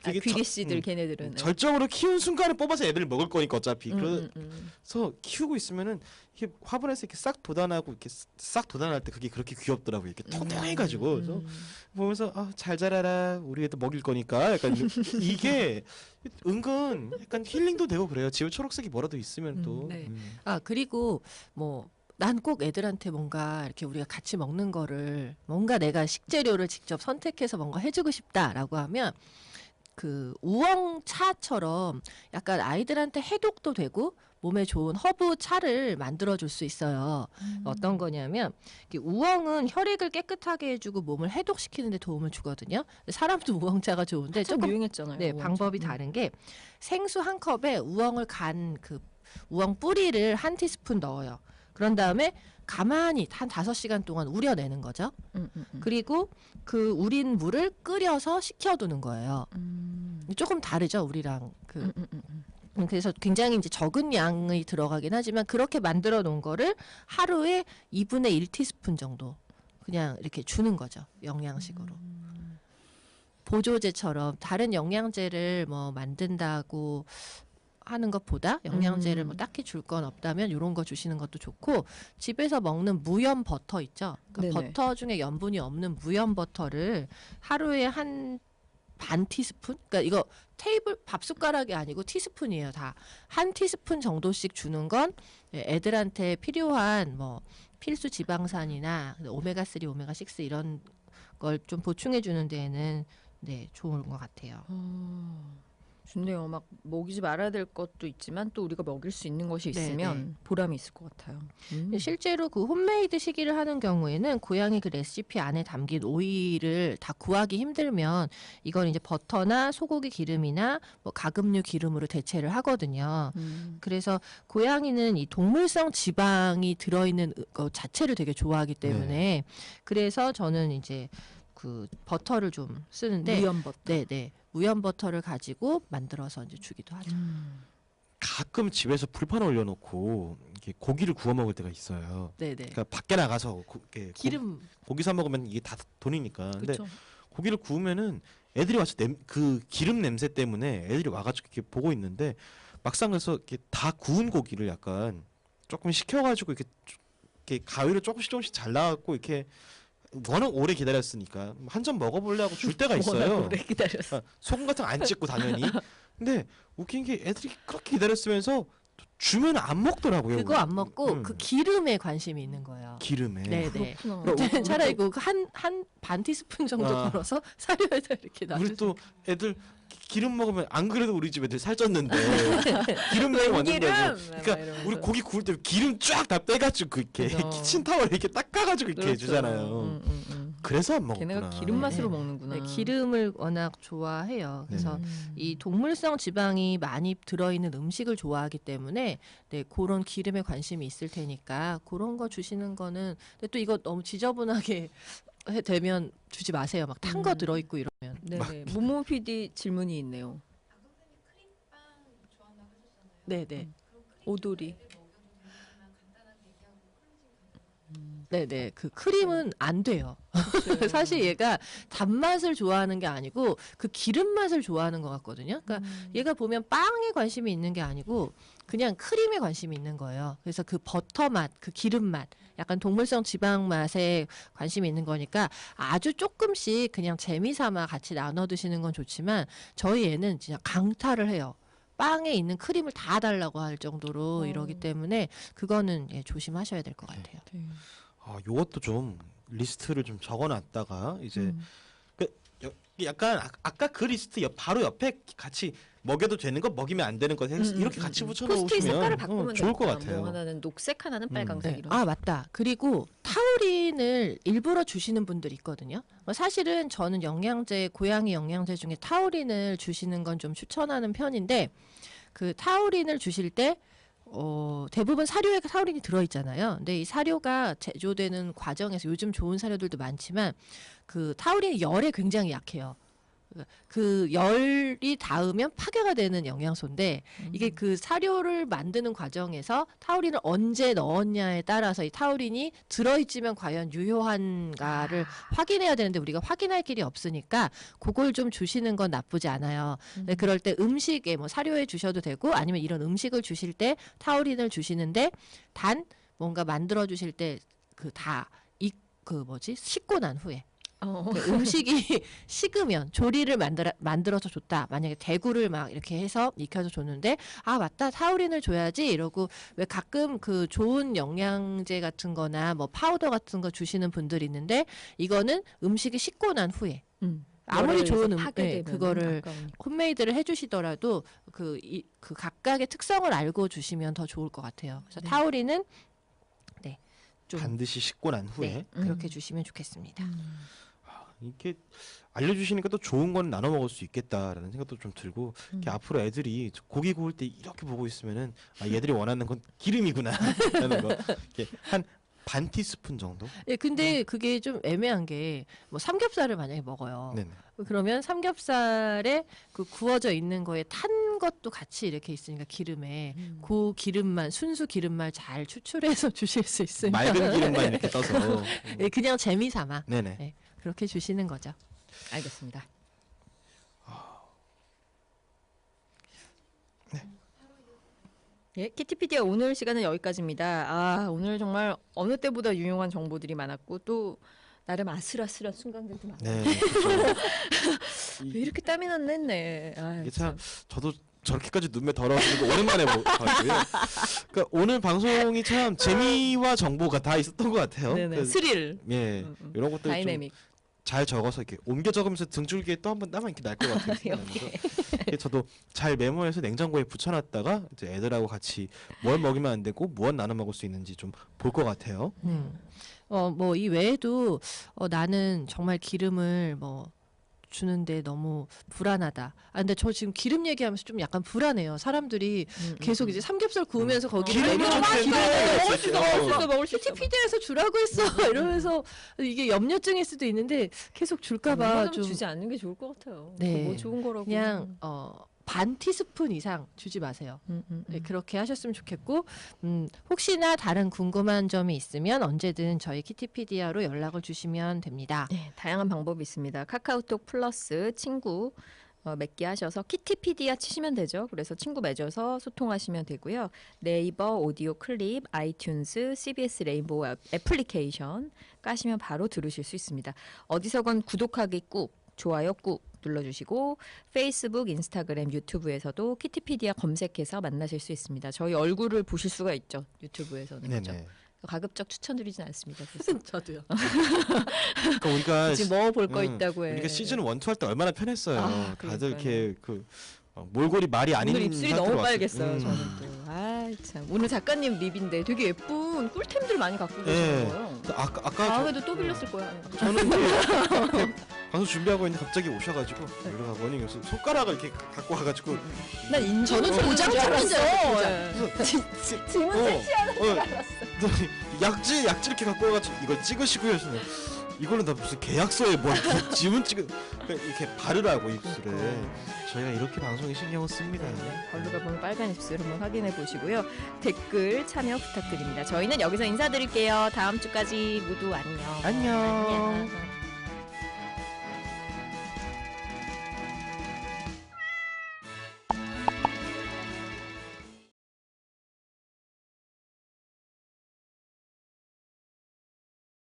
되게 귀리 씨들 저- 걔네들은 절정으로 키운 순간에 뽑아서 애들 먹을 거니까 어차피 그래서 키우고 있으면은 이게 화분에서 이렇게 싹 돋아나고 이렇게 싹 돋아날 때 그게 그렇게 귀엽더라고요. 이렇게 통통해가지고 그래서 보면서 잘 자라라 우리 애도 먹일 거니까 약간 이게 은근 약간 힐링도 되고 그래요. 집에 초록색이 뭐라도 있으면 또 네. 아 그리고 뭐 난 꼭 애들한테 뭔가 이렇게 우리가 같이 먹는 거를 뭔가 내가 식재료를 직접 선택해서 뭔가 해주고 싶다라고 하면 그 우엉차처럼 약간 아이들한테 해독도 되고 몸에 좋은 허브 차를 만들어 줄 수 있어요. 어떤 거냐면 우엉은 혈액을 깨끗하게 해주고 몸을 해독시키는 데 도움을 주거든요. 사람도 우엉차가 좋은데 좀 조금 유행했잖아요. 네, 우엉차. 방법이 다른 게 생수 한 컵에 우엉을 간 그 우엉 뿌리를 한 티스푼 넣어요. 그런 다음에 가만히 한 5시간 동안 우려내는 거죠. 그리고 그 우린 물을 끓여서 식혀두는 거예요. 조금 다르죠, 우리랑 그래서 굉장히 이제 적은 양이 들어가긴 하지만 그렇게 만들어 놓은 거를 하루에 2분의 1 티스푼 정도 그냥 이렇게 주는 거죠, 영양식으로. 보조제처럼 다른 영양제를 뭐 만든다고 하는 것보다 영양제를 뭐 딱히 줄 건 없다면 이런 거 주시는 것도 좋고 집에서 먹는 무염 버터 있죠. 그러니까 네네. 버터 중에 염분이 없는 무염 버터를 하루에 한 반 티스푼? 그러니까 이거 테이블 밥 숟가락이 아니고 티스푼이에요. 다 한 티스푼 정도씩 주는 건 애들한테 필요한 뭐 필수 지방산이나 오메가3, 오메가6 이런 걸 좀 보충해 주는 데에는 네, 좋은 것 같아요. 좋네요. 막 먹이지 말아야 될 것도 있지만 또 우리가 먹일 수 있는 것이 있으면 네. 보람이 있을 것 같아요. 실제로 그 홈메이드 시기를 하는 경우에는 고양이 그 레시피 안에 담긴 오일을 다 구하기 힘들면 이건 이제 버터나 소고기 기름이나 뭐 가금류 기름으로 대체를 하거든요. 그래서 고양이는 이 동물성 지방이 들어있는 것 자체를 되게 좋아하기 때문에 그래서 저는 이제 그 버터를 좀 쓰는데 무염 버터. 네네 무염 버터를 가지고 만들어서 이제 주기도 하죠. 가끔 집에서 불판 올려놓고 이렇게 고기를 구워 먹을 때가 있어요. 네네. 그러니까 밖에 나가서 이렇게 기름 고기 사 먹으면 이게 다 돈이니까. 근데 그렇죠. 고기를 구우면은 애들이 와서 그 기름 냄새 때문에 애들이 와가지고 이렇게 보고 있는데 막상 그래서 이렇게 다 구운 고기를 약간 조금 식혀가지고 이렇게 가위로 조금씩 잘라갖고 이렇게 워낙 오래 기다렸으니까 한 점 먹어볼래 하고 줄 때가 워낙 있어요. 오래 기다렸어. 아, 소금 같은 거 안 찍고 당연히. 근데 웃긴 게 애들이 그렇게 기다렸으면서 주면 안 먹더라고요. 그거 안 먹고 음. 그 기름에 관심이 있는 거예요. 기름에. 네네. 그렇구나. 차라리 한 반 티스푼 정도 아. 걸어서 사료에다 이렇게 놔. 우리 또 애들 기름 먹으면 안 그래도 우리 집 애들 살쪘는데 기름 내고 왔는다고. 그러니까 우리 고기 구울 때 기름 쫙 다 빼가지고 이렇게 그죠. 키친타월에 이렇게 닦아가지고 이렇게 그렇죠. 해주잖아요. 그래서 안 먹었구나. 걔네가 기름 맛으로 네. 먹는구나. 네, 기름을 워낙 좋아해요. 그래서 음. 이 동물성 지방이 많이 들어있는 음식을 좋아하기 때문에 네, 그런 기름에 관심이 있을 테니까 그런 거 주시는 거는 근데 또 이거 너무 지저분하게 되면 주지 마세요. 막 탄 거 들어있고 이러면. 네네. 모모 PD 질문이 있네요. 네네. 오돌이. 네네. 그 크림은 안 돼요. 사실 얘가 단맛을 좋아하는 게 아니고 그 기름 맛을 좋아하는 것 같거든요. 그러니까 얘가 보면 빵에 관심이 있는 게 아니고 그냥 크림에 관심이 있는 거예요. 그래서 그 버터 맛, 그 기름 맛, 약간 동물성 지방 맛에 관심이 있는 거니까 아주 조금씩 그냥 재미삼아 같이 나눠 드시는 건 좋지만 저희 애는 진짜 강탈을 해요. 빵에 있는 크림을 다 달라고 할 정도로 이러기 때문에 그거는 예, 조심하셔야 될 것 같아요. 아, 요것도 좀 리스트를 좀 적어놨다가 이제 음. 약간 아까 그 리스트 바로 옆에 같이 먹여도 되는 거 먹이면 안 되는 거 이렇게 같이 포스트잇 붙여놓으시면 색깔을 바꾸면 좋을 것 되겠다. 같아요. 뭐 하나는 녹색, 하나는 빨강색 네. 이런. 아 맞다. 그리고 타우린을 일부러 주시는 분들 있거든요. 사실은 저는 영양제 고양이 영양제 중에 타우린을 주시는 건 좀 추천하는 편인데 그 타우린을 주실 때 대부분 사료에 타우린이 들어있잖아요. 근데 이 사료가 제조되는 과정에서 요즘 좋은 사료들도 많지만 그 타우린이 열에 굉장히 약해요. 그 열이 닿으면 파괴가 되는 영양소인데 이게 그 사료를 만드는 과정에서 타우린을 언제 넣었냐에 따라서 이 타우린이 들어있지만 과연 유효한가를 확인해야 되는데 우리가 확인할 길이 없으니까 그걸 좀 주시는 건 나쁘지 않아요. 근데 그럴 때 음식에 뭐 사료에 주셔도 되고 아니면 이런 음식을 주실 때 타우린을 주시는데 단 뭔가 만들어 주실 때 씻고 난 후에 음식이 식으면 조리를 만들어서 줬다. 만약에 대구를 막 이렇게 해서 익혀서 줬는데 아 맞다 타우린을 줘야지 이러고 왜 가끔 그 좋은 영양제 같은 거나 뭐 파우더 같은 거 주시는 분들이 있는데 이거는 음식이 식고 난 후에 아무리 좋은 그거를 홈메이드를 해주시더라도 그 각각의 특성을 알고 주시면 더 좋을 것 같아요. 그래서 타우린은 좀 반드시 씻고 난 후에 네, 그렇게 주시면 좋겠습니다. 이렇게 알려주시니까 또 좋은 건 나눠 먹을 수 있겠다라는 생각도 좀 들고 이렇게 앞으로 애들이 고기 구울 때 이렇게 보고 있으면은 아, 얘들이 원하는 건 기름이구나 라는 거 이렇게 한 반 티스푼 정도. 예, 근데 그게 좀 애매한 게 뭐 삼겹살을 만약에 먹어요. 네네. 그러면 삼겹살에 그 구워져 있는 거에 탄 것도 같이 이렇게 있으니까 기름에 그 기름만 순수 기름만 잘 추출해서 주실 수 있으면 맑은 기름만 이렇게 떠서. 예, 그냥 재미삼아 네네. 예, 그렇게 주시는 거죠. 알겠습니다. 예, 키티피디아 오늘 시간은 여기까지입니다. 아, 오늘 정말 어느 때보다 유용한 정보들이 많았고 또 나름 아슬아슬한 순간들도 많아요. 네. 그렇죠. 왜 이렇게 땀이 났네. 아, 이게 참 저도 저렇게까지 눈매 더러워지고 오랜만에 봤고요. 그러니까 오늘 방송이 참 재미와 정보가 다 있었던 것 같아요. 네네. 스릴. 예, 이런 것들 다이내믹. 잘 적어서 이렇게 옮겨 적으면서 등줄기에 또 한 번 나만 이렇게 날 것 같아요. 생각나면서. 저도 잘 메모해서 냉장고에 붙여놨다가 이제 애들하고 같이 뭘 먹이면 안 되고 무엇 나눠 먹을 수 있는지 좀 볼 것 같아요. 뭐 이 외에도 나는 정말 기름을 뭐 주는데 너무 불안하다. 아 근데 저 지금 기름 얘기하면서 좀 약간 불안해요. 사람들이 계속 이제 삼겹살 구우면서 거기를 기름을 좀 먹을 수 있어. TPD에서 주라고 했어. 이러면서 이게 염려증일 수도 있는데 계속 줄까봐 좀 주지 않는 게 좋을 것 같아요. 네. 뭐 좋은 거라고. 그냥 반 티스푼 이상 주지 마세요. 네, 음. 그렇게 하셨으면 좋겠고 혹시나 다른 궁금한 점이 있으면 언제든 저희 키티피디아로 연락을 주시면 됩니다. 네, 다양한 방법이 있습니다. 카카오톡 플러스 친구 맺기 하셔서 키티피디아 치시면 되죠. 그래서 친구 맺어서 소통하시면 되고요. 네이버 오디오 클립, 아이튠즈, CBS 레인보우 애플리케이션 까시면 바로 들으실 수 있습니다. 어디서건 구독하기 꾹, 좋아요 꾹 눌러주시고 페이스북, 인스타그램, 유튜브에서도 키티피디아 검색해서 만나실 수 있습니다. 저희 얼굴을 보실 수가 있죠. 유튜브에서는. 그렇죠? 네네. 가급적 추천드리진 않습니다. 그래서 저도요. 그러니까 우리가 지금 뭐 볼 거 있다고 해. 우리가 시즌 1, 2 할 때 얼마나 편했어요. 아, 다들 그러니까요. 이렇게 몰골이 말이 아닌 오늘 입술이 너무 상태로 왔어요. 빨겠어요. 저는 또. 아 참. 오늘 작가님 립인데 되게 예쁜 꿀템들 많이 갖고 계시는 네. 거예요. 아까 다음에도 또 빌렸을 거야. 저는 이제 방송 준비하고 있는데 갑자기 오셔가지고 우리가 원인 교수 손가락을 이렇게 갖고 와가지고 난 인조는 저는 도장 도장 찍었어. 질문 약지 이렇게 갖고 와가지고 이거 찍으시고요. 저는 이걸로 나 무슨 계약서에 뭐 지문 찍은 그러니까 이렇게 바르라고 입술에 저희가 이렇게 방송에 신경을 씁니다. 걸로 가보면 빨간 입술 한번 확인해 보시고요. 댓글 참여 부탁드립니다. 저희는 여기서 인사드릴게요. 다음 주까지 모두 안녕. 안녕. 안녕.